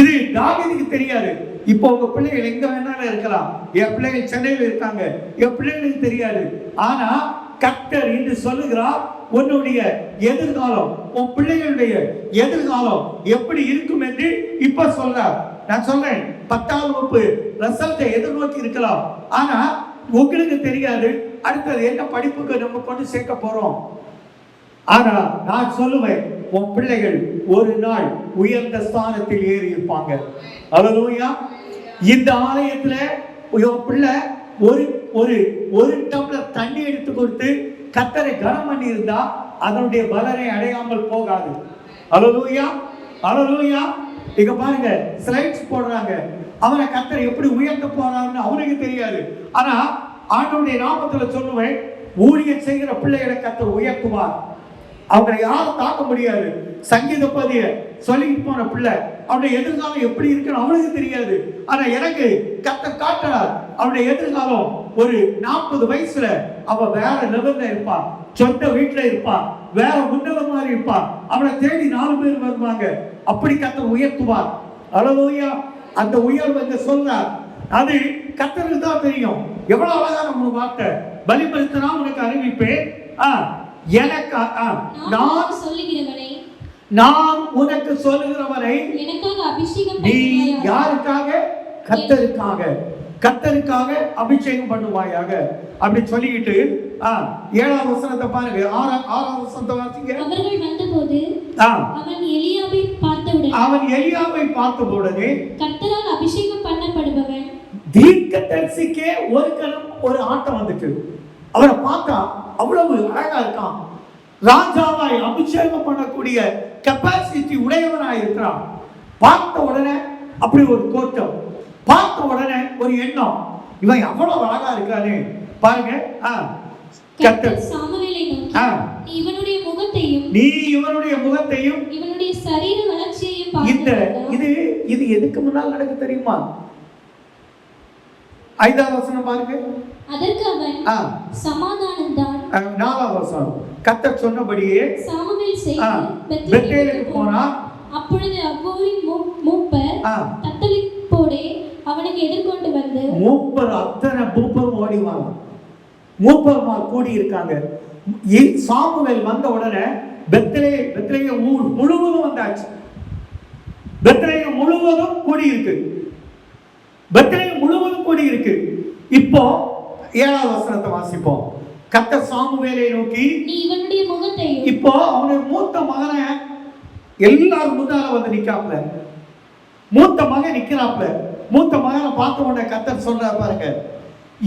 இது தாவீதுக்கு தெரியாது. இப்போ உங்க பிள்ளைகள் எங்க வேணாலும் இருக்கலாம். என் பிள்ளைகள் சென்னையில் இருக்காங்க, என் பிள்ளைகளுக்கு தெரியாது. ஆனா கர்த்தர் இன்று சொல்லுகிறார், உன்னுடைய எதிர்காலம், உன் பிள்ளைகளுடைய எதிர்காலம் எப்படி இருக்கும் என்று இப்ப சொல்றார். நான் சொல்றேன், 10ஆம் வகுப்பு ரிசல்ட்டை எதிர்நோக்கி இருக்கலாம். ஆனா உங்களுக்கு தெரியாது அடுத்தது என்ன படிப்புக்கு நம்ம கொண்டு சேர்க்க போறோம். ஆனா நான் சொல்லுவேன், உன் பிள்ளைகள் ஒரு நாள் உயர்ந்த ஸ்தானத்தில் ஏறி இருப்பாங்க. அல்லேலூயா. இந்த ஆலயத்துல உன் பிள்ளை ஒரு டம்ளர் தண்ணி எடுத்து கொடுத்து கர்த்தரை கனம் பண்ணி இருந்தா அதனுடைய பலனை அடையாமல் போகாது. அல்லேலூயா. அல்லேலூயா. இங்க பாருங்க, ஸ்லைட்ஸ் போடுறாங்க. அவனை கர்த்தர் எப்படி உயர்த்த போறாருன்னு அவனுக்கு தெரியாது. ஆனா ஆண்டவருடைய நாமத்துல சொல்லுவேன், ஊழியம் செய்கிற பிள்ளைகளை கர்த்தர் உயர்த்துவார். அவங்களை யாரும் தாக்க முடியாது. சங்கீத பதிய சொல்லிட்டு போன பிள்ளை அவனுடைய எதிர்காலம் எப்படி இருக்குன்னு அவனுக்கு தெரியாது. ஆனா எனக்கு கர்த்தர் காட்டுறார், அவனுடைய எதிர்காலம் ஒரு 40 வயசுல அவ வேற லெவல்ல இருப்பான், சொந்த வீட்டுல இருப்பான், வேற உன்னத மாதிரி இருப்பான். அவனை தேடி 4 பேர் வருவாங்க. அப்படி கர்த்தர் உயர்த்துவார். அல்லேலூயா. அந்த உயர்வு சொல்றார். அது கர்த்தருக்கு தான் தெரியும். எவ்வளவு அழகான ஒரு வார்த்தை. பலிபடுத்தினா உனக்கு அறிவிப்பேன். நான் உனக்கு சொல்லுகிறவரை எனக்காக அபிஷேகம் நீ யாருக்காக? கர்த்தருக்காக அபிஷேகம் பண்ணுவாயாக. அப்படி சொல்லிட்டு 7ஆம் வசனத்தை பாருங்க. 6ஆம் வசனத்தை வாசிங்க. அவர்கள் வந்தபோது அவன் எலியாவை பார்த்தவுடனே கர்த்தரால் அபிஷேகம் பண்ணப்படுபவன் தீர்க்கதரிசிக்கே ஒரு கணம் ஒரு ஆட்டம் வந்துட்டு அவரை பார்த்தா அவ்வளவு அழகா இருக்கான். ராஜாவாய் அபிஷேகம் பண்ணக்கூடிய கெப்பாசிட்டி உடையவனாய் இருக்கிறான். பார்த்த உடனே அப்படி ஒரு தோற்றம், பார்த்த உடனே ஒரு எண்ணம், இவன் அவ்வளவு அழகா இருக்கானே பாருங்க. கர்த்தர் சாமுவேலை நோக்கி, நீ இவனுடைய முகத்தையும் இவனுடைய சரீர வளர்ச்சியையும் பார்த்து. இது எதுக்கு முன்னால் நடக்க தெரியுமா? 5ஆம் வசனம் பாருங்க. அதற்கு அவன் சமாதானம் தான். 4ஆம் வசனம். கர்த்தர் சொன்னபடியே சாமுவேல் பெத்தேலுக்கு போனான். அப்பொழுது அவ்வூரின் மூப்பர் தத்தளிப்போடே அவனுக்கு எதிர்கொண்டு வந்து அத்தனை மூப்பரும் ஓடிவாங்க. மூப்பர்மார் கூடி இருக்காங்க. சாமுவேல் வந்த உடனே பெத்லேயம் ஊர் முழுவதும் வந்தாச்சு. பெத்லேயம் முழுவதும் கூடி இருக்கு. இப்போ 7ஆம் வசனத்தை வாசிப்போம். கர்த்தர் சாமுவேலை நோக்கி, நீ இவனுடைய முகத்தையும். இப்போ அவனுடைய மூத்த மகனை எல்லாரும் முன்னால வந்து நிக்காப்ல. மூத்த மகன் நிக்கிறாப்ல. மூத்த மகனை பார்த்த உடனே கர்த்தர் சொல்றார் பாருங்க,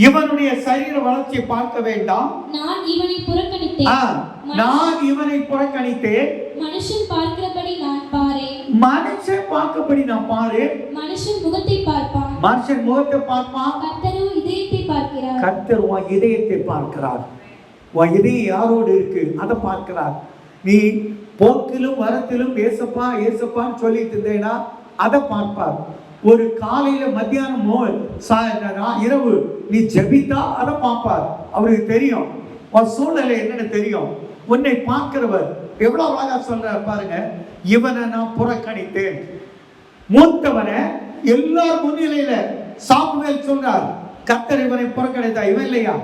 இவனுடைய சரீர வளர்ச்சியை பார்க்க வேண்டாம், நான் இவனை புறக்கணித்தேன். நான் இவனை புறக்கணித்தேன். மனுஷன் பார்க்கிறபடி நான் பாரேன். மனுஷன் பார்க்கபடி நான் பாரேன். மனுஷன் முகத்தை பார்ப்பான், மனுஷன் முகத்தை பார்ப்பான். கர்த்தரோ இதயத்தை பார்க்கிறார். கர்த்தர் உன் இதயத்தை பார்க்கிறார். உன் இதயம் யாரோடு இருக்கு அதை பார்க்கிறார். நீ போக்கிலும் வரத்திலும் ஏசப்பா ஏசப்பான்னு சொல்லிட்டு இருந்தேன்னா அதை பார்ப்பார். ஒரு காலையில மத்தியானமோ இரவு நீ ஜெபித்தா அதை பார்ப்பார். அவருக்கு தெரியும் உன் சூழ்நிலை என்னன்னு தெரியும். உன்னை பார்க்கிறவர் எவ்வளவு அழகா சொல்றாரு பாருங்க, இவனை நான் புறக்கணித்தேன். மூத்தவனை எல்லார் முன்னிலையில சாமுவேல் சொல்றார், கர்த்தர் இவனை புறக்கணித்தா. இவன் இல்லையா,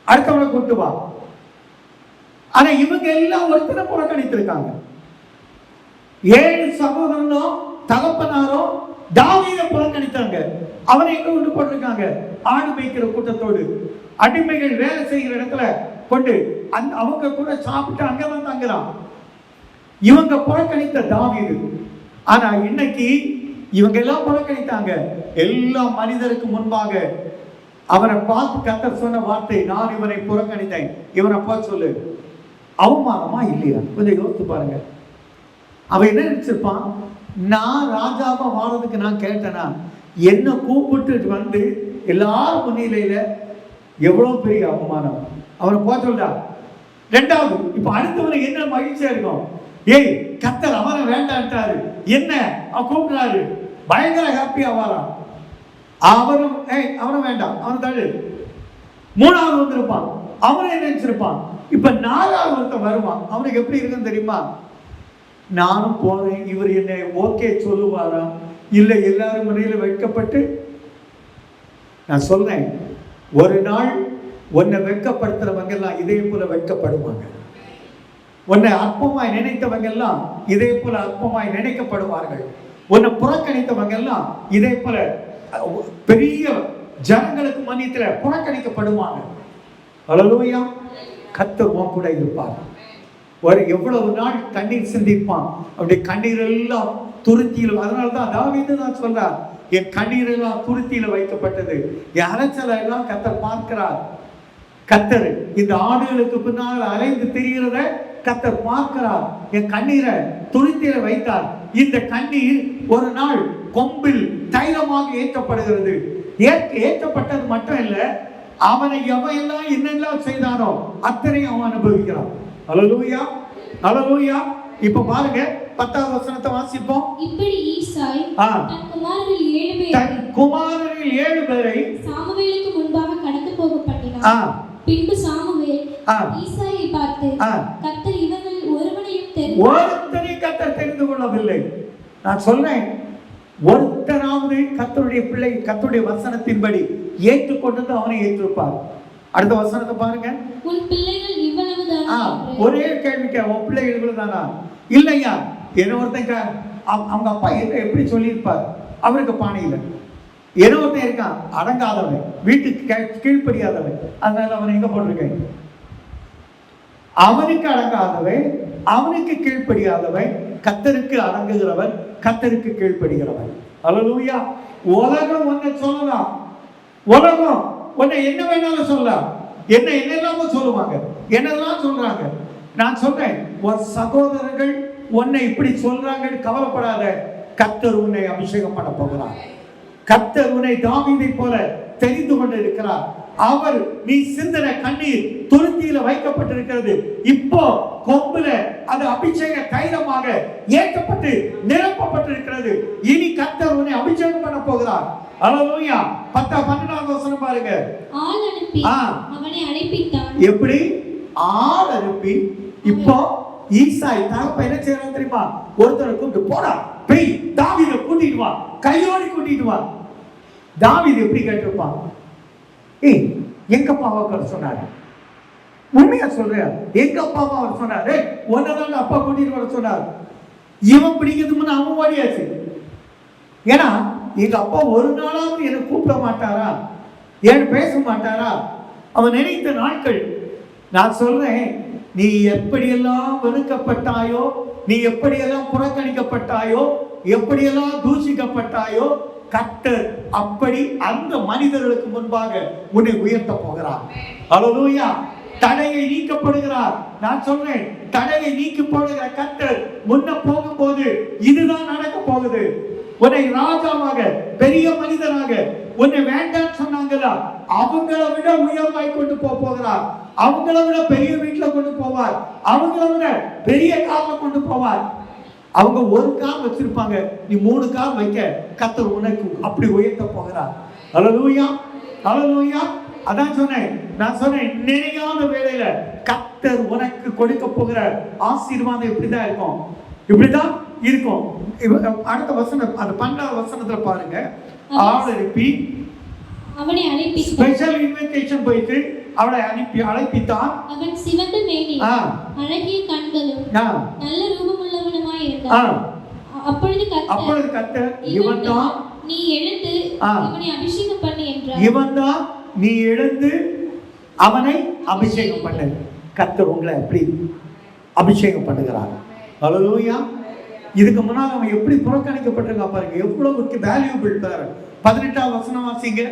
அடுத்தவனை கூட்டு வா. ஆனா இவங்க எல்லாம் ஒருத்தனை புறக்கணித்திருக்காங்க. 7 சகோதரனும் தகப்பனாரோ தாவீதை புறக்கணித்தாங்க. அவனை எங்க கொண்டு போட்டிருக்காங்க, ஆடு மேய்க்கிற கூட்டத்தோடு அடிமைகள் வேலை செய்கிற இடத்துல கொண்டு அவங்க கூட சாப்பிட்டு அங்கதான் தங்குறான். இவங்க புறக்கணித்த தாவீது. ஆனா இன்னைக்கு இவங்க எல்லாம் புறக்கணித்தாங்க. எல்லா மனிதருக்கு முன்பாக அவரை பார்த்து கர்த்தர் சொன்ன வார்த்தை, நான் இவனை புறக்கணித்தேன். இவனை பார்த்து சொல்லு, அவமானமா இல்லையா? கொஞ்சம் யோசித்து பாருங்க. அவன் என்ன நினைச்சிருப்பான், நான் ராஜாவா வாழறதுக்கு நான் கேட்டேனா, என்ன கூப்பிட்டு வந்து எல்லாரும் முன்னிலையில எவ்வளவு பெரிய அவமானம். அவனை பார்த்து சொல்றா. ரெண்டாவது, இப்ப அடுத்தவனுக்கு என்ன மகிழ்ச்சியா இருக்கும், ஏய் கர்த்தர் அவனை வேண்டான்ட்டாரு, என்ன அவன் கூப்பிடுறாரு, பயங்கர ஹாப்பியா வாரான். அவனும் அவனும் வேண்டாம், அவன் தள்ளு. மூணாவது வந்திருப்பான், அவனை என்ன நினைச்சிருப்பான். இப்ப 4வது ஒருத்தன் வருவான், அவனுக்கு எப்படி இருக்குன்னு தெரியுமா, நானும் போறேன், இவர் என்னை ஓகே சொல்லுவாரா இல்லை எல்லாரும் முறையில வெட்கப்பட்டு. நான் சொல்றேன், ஒரு நாள் உன்னை வெட்கப்படுத்துறவங்க எல்லாம் இதே போல வெட்கப்படுவாங்க. உன்னை அற்பமாய் நினைத்தவங்க எல்லாம் இதே போல அற்பமாய் நினைக்கப்படுவார்கள். உன்னை புறக்கணித்தவங்க எல்லாம் இதே போல பெரிய ஜனங்களுக்கு மன்னியத்துல புறக்கணிக்கப்படுவாங்க. அல்லேலூயா. கர்த்தர் உன் கூட இருப்பார். ஒரு எவ்வளவு நாள் கண்ணீர் சிந்திப்பான், அப்படி கண்ணீர் எல்லாம் துருத்தியில். அதனாலதான் தாவீது தான் சொல்றார், என் கண்ணீர் எல்லாம் துருத்தியில வைக்கப்பட்டது, என் அலைச்சலை எல்லாம் கர்த்தர் பார்க்கிறார். கர்த்தர் இந்த ஆடுகளுக்கு பின்னால் அலைந்து திரிகிறத கர்த்தர் பார்க்கிறார். என் கண்ணீரை துருத்தியில வைத்தார். இந்த கண்ணீர் ஒரு நாள் கொம்பில் தைலமாக ஏற்றப்படுகிறது. ஏற்றப்பட்டது மட்டும் இல்ல, அவனை எவையெல்லாம் என்னெல்லாம் செய்தானோ அத்தனை அவன் அனுபவிக்கிறான். அல்லேலூயா, அல்லேலூயா. இப்ப பாருங்க 10வது வசனத்தை வாசிப்போம். இப்படி ஈசாய் தன் குமாரரில் 7 பேரை சாமுவேலுக்கு முன்பாக கடந்து போக பண்ணினான். பின்பு சாமுவேல் ஈசாயை பார்த்து, கர்த்தர் இவர்களில் ஒருவனையும் கர்த்தர் தெரிந்து கொள்ளவில்லை. நான் சொல்றேன், ஒருத்தராவது கர்த்தருடைய பிள்ளை கர்த்தருடைய வசனத்தின்படி ஏற்றுக்கொண்டது அவனை ஏற்றிருப்பார். அடுத்த வசனத்தை பாருங்க. உன் பிள்ளைகள் இவ்வளவுதானா? ஒரே கேள்விக்கா, உன் பிள்ளைகள் இவ்வளவுதானா? இல்லையா, என்ன ஒருத்தன் அவங்க அப்பா எப்படி சொல்லியிருப்பார், அவருக்கு பானையில் என்ன ஒருத்தன் இருக்கான், அடங்காதவன், வீட்டுக்கு கீழ்ப்படியாதவன். அதனால அவன் எங்க போட்டிருக்கேன், அவனுக்கு அடங்காதவன், அவனுக்கு கீழ்ப்படியாதவன், கர்த்தருக்கு அடங்குகிறவன், கர்த்தருக்கு கீழ்ப்படுகிறவன். அல்லேலூயா. உலகம் ஒன்றை சொல்லலாம், உலகம் உன்னை என்ன வேணாலும் சொல்லலாம், என்னெல்லாமோ சொல்லுவாங்க, என்னெல்லாம் சொல்றாங்க. நான் சொல்றேன், உன் சகோதரர்கள் உன்னை இப்படி சொல்றாங்கன்னு கவலைப்படாத. கர்த்தர் உன்னை அபிஷேகம் பண்ண போகிறார். கர்த்தர் உன்னை தாவீதை போல தெரிந்து கொண்டு இருக்கிறார். அவர் நீ சிந்தின கண்ணீர் துருத்தியில வைக்கப்பட்டிருக்கிறது. இப்போ கொம்புல அது அபிஷேக தைலமாக ஏற்றப்பட்டு நிரப்பப்பட்டிருக்கிறது. இனி கர்த்தர் உன்னை அபிஷேகம் பண்ண போகிறார். அல்லேலூயா. 10-12 வசனம் பாருங்க. ஆள் அனுப்பி அவனை அழைப்பித்தான். எப்படி ஆள் அனுப்பி? இப்போ ஈசாய் தகப்பன் என்ன செய்யறான் தெரியுமா, ஒருத்தரை கூப்பிட்டு போடா, போய் தாவீதை கூட்டிட்டு வா, கையோடு கூட்டிட்டு வா. தாவீது எப்படி கேட்டிருப்பான், ஏய் எங்க அப்பாவை அவர் சொன்னாரு, உண்மையா சொல்றேன், எங்க அப்பாவை அவர் சொன்னாரு, ஒன்னதாங்க அப்பா கூட்டிட்டு வர சொன்னார். இவன் பிடிக்கிறது முன்ன அவன் ஓடியாச்சு. ஏன்னா எங்க அப்பா ஒரு நாளாவது என்னை கூப்பிட மாட்டாரா, ஏன் பேச மாட்டாரா, அவன் நினைத்த நாட்கள். நான் சொல்றேன், நீ எப்படியெல்லாம் வெறுக்கப்பட்டாயோ, நீ எப்படியெல்லாம் புறக்கணிக்கப்பட்டாயோ, எப்படியெல்லாம் தூஷிக்கப்பட்டாயோ, கர்த்தர் அப்படி அந்த மனிதர்களுக்கு முன்பாக உன்னை உயர்த்த போகிறார். அல்லேலூயா. தடையை நீக்கப்படுகிறார். நான் சொல்றேன், தடையை நீக்கி போடுகிற கர்த்தர் முன்ன போகும்போது இதுதான் நடக்க போகுது. உன்னை ராஜாவாக, பெரிய மனிதனாக, உன்னை வேண்டாம் சொன்னாங்களா அவங்கள விட உயர்வாய் கொண்டு போகிறார். அவங்கள விட பெரிய வீட்டுல கொண்டு போவார். அவங்கள விட பெரிய கார்ல கொண்டு போவார். அவங்க ஒரு கார் வச்சிருப்பாங்க, நீ 3 கார் வைக்க கர்த்தர் உனக்கு அப்படி உயர்த்த போகிறார். அல்லேலூயா, அல்லேலூயா. அதான் சொன்னேன், நான் சொன்னேன், நினையாத வேளையில கர்த்தர் உனக்கு கொடுக்க போகிற ஆசீர்வாதம் இப்படிதான் இருக்கும், இப்படிதான் இருக்கும். அடுத்த வசனம், அந்த 12வது வசனத்துல பாருங்க. ஆள் அனுப்பி அவனை அழைப்பி, ஸ்பெஷல் இன்விடேஷன் போயிட்டு அவளை அழைப்பித்தான். அவன் சிவந்த மேனி, அழகிய கண்களும் நல்ல ரூபமுள்ளவனுமாய் இருந்தான். அப்பொழுது கர்த்தர் இவன்தான் நீ எழுந்து இவனை அபிஷேகம் பண்ணு என்றார். இவன்தான் நீ எழுந்து அவனை அபிஷேகம் பண்ணு. கர்த்தர் உங்களை எப்படி அபிஷேகம் பண்ணுகிறார். அல்லேலூயா. இதுக்கு முன்னால் அவன் எப்படி புறக்கணிக்கப்பட்டிருக்கா பாருங்க, எவ்வளவு வேல்யூபிள் பாரு. 18வது வசனம் வாசிங்க.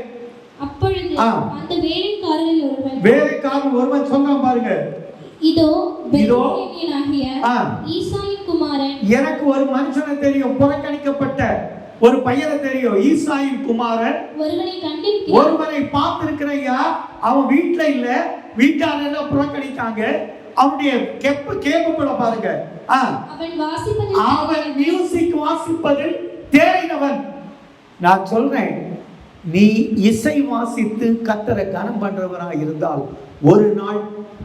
அப்பொழுது அந்த வேலைக்காரன் ஒருவன் சொன்னான் பாருங்க, இதோ பெத்லெகேமியனாகிய ஈசாயின் குமாரன், எனக்கு ஒரு மனுஷனை தெரியும், புறக்கணிக்கப்பட்ட ஒரு பையனை தெரியும், ஈசாயின் குமாரன் ஒருவனை பார்த்திருக்கிறையா. அவன் வீட்டுல இல்ல, வீட்டார் எல்லாம் புறக்கணிக்காங்க. அவனுடைய கேப்ப பாருங்க, அவன் மியூசிக் வாசிப்பதில் தேறினவன். நான் சொல்றேன், நீ இசை வாசித்து கர்த்தரை கனம் பண்றவராக இருந்தால் ஒரு நாள்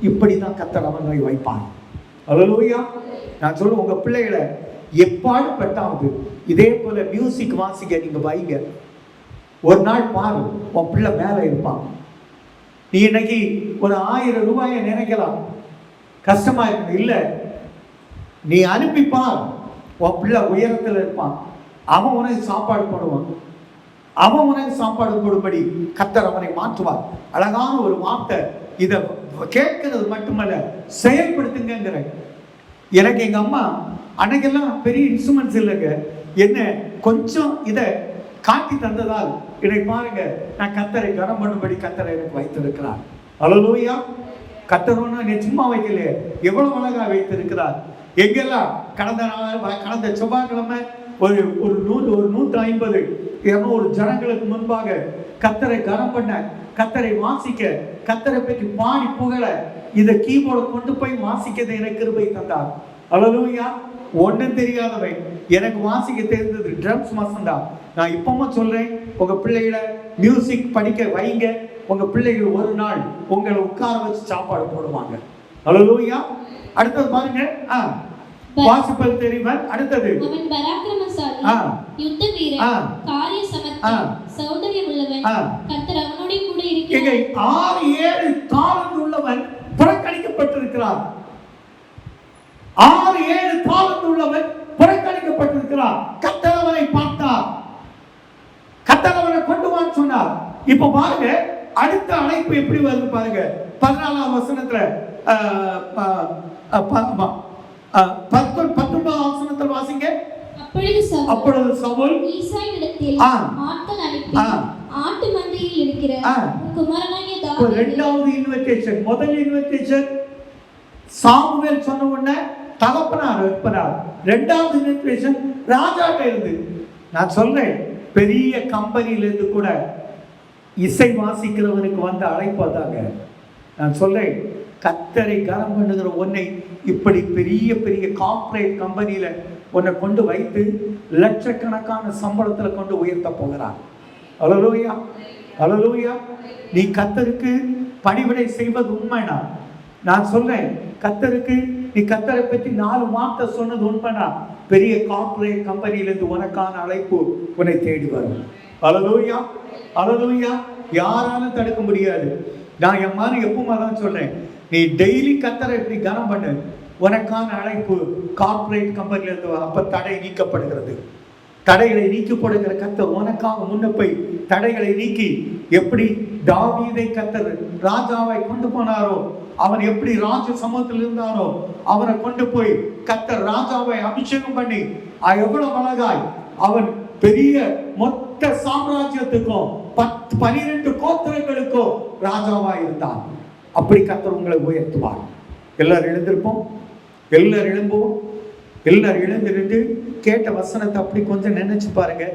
இப்படிதான் கர்த்தர் அவனை வைப்பான். அல்லேலூயா. நான் சொல்றேன், உங்க பிள்ளைகளை எப்பாடு பட்டாவது இதே போல மியூசிக் வாசிக்க நீங்க வைங்க. ஒரு நாள் பாரு, உன் பிள்ளை மேல இருப்பான். நீ இன்னைக்கு ஒரு 1000 ரூபாயை நினைக்கலாம், கஷ்டமா இருக்கு இல்ல, நீ அனுப்பிப்பார், உன் பிள்ளை உயரத்தில் இருப்பான். அவன் உனக்கு சாப்பாடு போடுவான், அவன் உனக்கு சாப்பாடு போடும்படி கர்த்தர் அவனை மாற்றுவார். அழகான ஒரு வார்த்தை. இதை கேட்கிறது மட்டுமல்ல, செயல்படுத்துங்கிற. எனக்கு எங்க அம்மா அன்னைக்கெல்லாம் பெரிய இன்ஸ்ட்ருமெண்ட்ஸ் இல்லைங்க, என்ன கொஞ்சம் இதை காட்டி தந்ததால் இதை பாருங்க, நான் கர்த்தரை கனம் பண்ணும்படி கர்த்தரை எனக்கு வைத்திருக்கிறார். அல்லேலூயா. கர்த்தரோன்னா நீ சும்மா வைக்கலையே, எவ்வளவு அழகா வைத்திருக்கிறார். எங்கெல்லாம் கடந்த செவ்வாய்க்கிழமை ஒரு 150 200 ஜனங்களுக்கு முன்பாக கர்த்தரை கனம் பண்ண, கர்த்தரை வாசிக்க, கர்த்தரை பற்றி பாடி புகழ, இதை கீபோர்டை கொண்டு போய் வாசிக்கிறது எனக்கு கிருபை தந்தார். அல்லேலூயா. ஒன்றும் தெரியாதவன், எனக்கு வாசிக்க தெரிந்தது ட்ரம்ஸ் மாசம்தான். நான் இப்பவும் சொல்றேன், உங்க பிள்ளைகளை மியூசிக் படிக்க வைங்க. உங்க பிள்ளைகள் ஒரு நாள் உங்களை உட்கார வச்சு சாப்பாடு போடுவாங்க. அல்லேலூயா. அடுத்தது பாருங்க, வாசிப்பது தெரிவன். அடுத்தது அவன் பராக்கிரமசாலி, யுத்த வீரன், காரிய சமர்த்தி, சௌந்தரியம் உள்ளவன், கர்த்தர் அவனோடு கூட இருக்கிறார். 6-7 தாளந்து உள்ளவன் புறக்கணிக்கப்பட்டிருக்கிறார். 6-7 தாளந்து உள்ளவன் புறக்கணிக்கப்பட்டிருக்கிறார். கர்த்தர் அவனை பார்த்தார், கர்த்தர் அவனை கொண்டு வான்னு சொன்னார். இப்ப பாருங்க, அடுத்த அழைப்பு எப்படி வருது பாருங்க. 14வது வசனத்துல 19வது வசனத்துல வாசிங்க. அப்பொழுது சவுல் ஈசாயினிடத்தில் ஆட்கள் அனுப்பி ஆட்டு மந்தையில் இருக்கிற குமாரனாகிய தாவீது. இரண்டாவது இன்விடேஷன். முதல் இன்விடேஷன் சாமுவேல் சொன்ன உடனே தகப்பனார் வைப்பனார். இரண்டாவது இன்விடேஷன் ராஜாட்ட இருந்து. நான் சொல்றேன், பெரிய கம்பெனியில இருந்து கூட இசை வாசிக்கிறவனுக்கு வந்த அழைப்பாதாங்க. நான் சொல்றேன், கர்த்தரை கனம் பண்ணுகிற உன்னை இப்படி பெரிய பெரிய கார்ப்பரேட் கம்பெனியில உன்னை கொண்டு வைத்து லட்சக்கணக்கான சம்பளத்துல கொண்டு உயர்த்த போகிறார். அல்லேலூயா, அல்லேலூயா. நீ கர்த்தருக்கு பணிவிடை செய்வது உண்மைனா, நான் சொல்றேன், கர்த்தருக்கு நீ கர்த்தரை பற்றி 4 வார்த்தை சொன்னது உண்மைனா, பெரிய கார்ப்பரேட் கம்பெனியிலிருந்து உனக்கான அழைப்பு உன்னை தேடி வரும். அல்லேலூயா, அல்லேலூயா. யாராலும் தடுக்க முடியாது. நான் என் மாதிரி எப்பவுமே தான் சொல்றேன், நீ டெய்லி கர்த்தரை இப்படி கனம் பண்ணு, உனக்கான அழைப்பு கார்ப்பரேட் கம்பெனில இருந்து. அப்ப தடை நீக்கப்படுகிறது. தடைகளை நீக்கப்படுகிற கர்த்தர் உனக்காக முன்ன போய் தடைகளை நீக்கி, எப்படி தாவீதை கர்த்தர் ராஜாவை கொண்டு போனாரோ, அவன் எப்படி ராஜ சமூகத்தில் இருந்தாரோ, அவனை கொண்டு போய் கர்த்தர் ராஜாவை அபிஷேகம் பண்ணி எவ்வளவு அழகாய் அவன் பெரிய மொத்த மொத்த சாம்ராஜ்யத்துக்கும் 12 கோத்திரங்களுக்கும் ராஜாவா இருந்தான். அப்படி கர்த்தர் உங்களை உயர்த்துவார். எல்லாரும் எழுந்திருப்போம், எல்லாரும் எழும்புவோம், எல்லாரும் எழுந்திருந்து கேட்ட வசனத்தை அப்படி கொஞ்சம் நினைச்சு பாருங்க.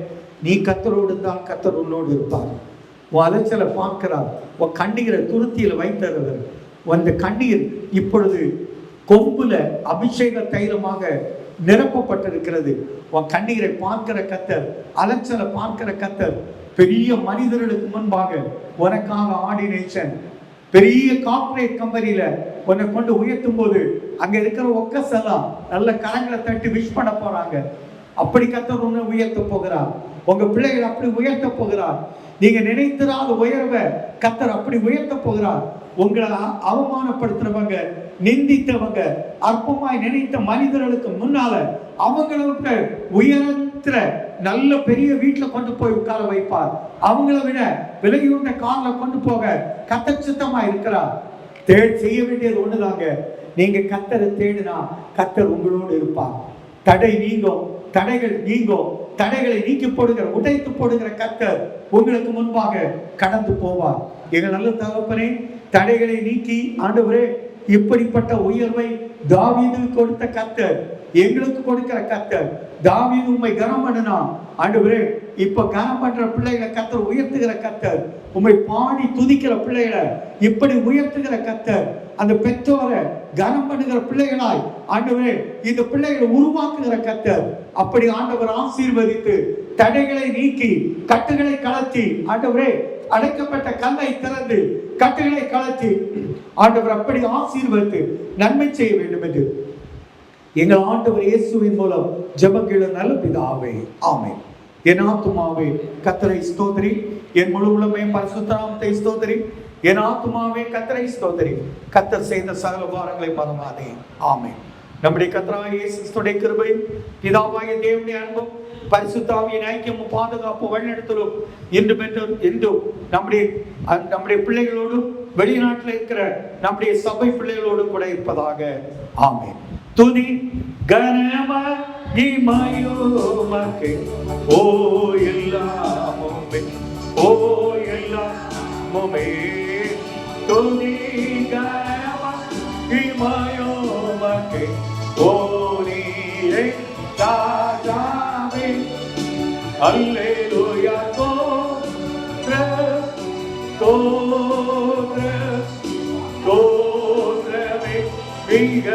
நீ கர்த்தரோடு இருந்தால் கர்த்தர் உன்னோடு இருப்பார். உன் அலைச்சலை பார்க்கிறார். உன் கண்ணீரை துருத்தியில வைத்தவர். அந்த கண்ணீர் இப்பொழுது கொம்புல அபிஷேக தைலமாக நிரப்பப்பட்டிருக்கிறது. உன் கண்ணீரை பார்க்கிற கர்த்தர், அலைச்சலை பார்க்கிற கர்த்தர் பெரிய மனிதர்களுக்கு முன்பாக உனக்காக ஆர்டினேஷன் பெரிய கார்ப்பரேட் கம்பெனியில உன்னை கொண்டு உயர்த்தும் போது அங்க இருக்கிற ஒர்க்கர்ஸ் எல்லாம் நல்ல கரங்களை தட்டி விஷ் பண்ண போறாங்க. அப்படி கர்த்தர் உன்னை உயர்த்த போகிறார். உங்க பிள்ளைகளை அப்படி உயர்த்த போகிறார். நீங்க நினைத்திராத உயர்வை கர்த்தர் அப்படி உயர்த்த போகிறார். உங்களை அவமானப்படுத்துறவங்க, நிந்தித்தவங்க, அற்பமாய் நினைத்த மனிதர்களுக்கு முன்னால அவங்கள உயர்த்துற நல்ல பெரிய வீட்டுல கொண்டு போய் உட்கார வைப்பார். அவங்கள விட விலகியுண்ட கால்ல கொண்டு போக கர்த்தர் சித்தமா இருக்கிறார். செய்ய வேண்டியது ஒண்ணுதாங்க. நீங்க கர்த்தரை தேடினா கர்த்தர் உங்களோடு இருப்பார். தடை நீங்கும், தடைகள் நீங்கும். தடைகளை நீக்கி போடுகிற, உடைத்து போடுகிற கர்த்தர் உங்களுக்கு முன்பாக கடந்து போவார். எங்க நல்ல தகப்பனே, தடைகளை நீக்கி ஆண்டவரே இப்படிப்பட்ட உயர்வை தாவீது கொடுத்த கர்த்தர் எங்களுக்கு கொடுக்கிற கர்த்தர். தாவீது உம்மை கனம் பண்ணினா ஆண்டவரே, இப்ப கனம் பண்ற பிள்ளைகளை கர்த்தர் உயர்த்துகிற கர்த்தர். உம்மை பாடி துதிக்கிற பிள்ளைகளை இப்படி உயர்த்துகிற கர்த்தர். அந்த பெற்றோரை கனம் பண்ணுகிற பிள்ளைகளாய் ஆண்டவரே இந்த பிள்ளைகளை உருவாக்குகிற கர்த்தர். அப்படி ஆண்டவர் ஆசீர்வதித்து தடைகளை நீக்கி கட்டுகளை கலத்தி ஆண்டவரே அடைக்கப்பட்ட கல்லை திறந்து கட்டுகளை கலத்தி ஆண்டவர் அப்படி ஆசீர்வதித்து நன்மை செய்ய வேண்டும் என்று எங்கள் ஆண்டவர் இயேசுவின் மூலம் ஜெபங்கள் நல்ல பிதாவே, ஆமென். என் ஆத்துமாவே கர்த்தரை ஸ்தோத்திரி, என் முழு உள்ளமே பரிசுத்த நாமத்தை ஸ்தோத்திரி. என் ஆத்துமாவே கர்த்தரை ஸ்தோத்திரி, கர்த்தர் செய்த சகல உபகாரங்களை மறவாதே, ஆமென். நம்முடைய கர்த்தராகிய இயேசு கிறிஸ்துவின் கிருபை, பிதாவாகிய தேவனுடைய அன்பும் பரிசுத்த ஆவியின் ஐக்கியமும் பாதுகாப்பு வழிநடத்தலும் என்றும் நம்முடைய பிள்ளைகளோடும் வெளிநாட்டில் இருக்கிற நம்முடைய சபை பிள்ளைகளோடும் கூட இருப்பதாக, ஆமென். துதி கனம மகிமையுமக்கே, ஓ எல்லாமுமே, ஓ எல்லாமுமே. துதி கனம மகிமையுமக்கே, ஓ நீரே ராஜாவே. அல்லேலூயா. தோற்றமே மிக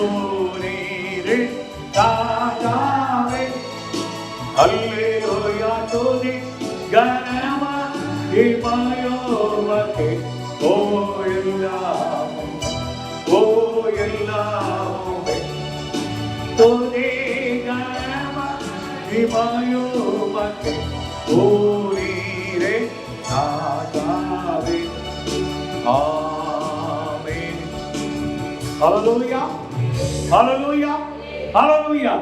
தோற்றமோனீரே ராஜாவே. அல்லேலூயா. துதி கனம மகிமையுமக்கே, ஓ எல்லாமும், ஓ எல்லாமுமே. துதி கனம மகிமையுமக்கே, ஓ நீரே ராஜாவே, ஆமென். ஹல்லேலூயா, ஹல்லேலூயா, ஹல்லேலூயா.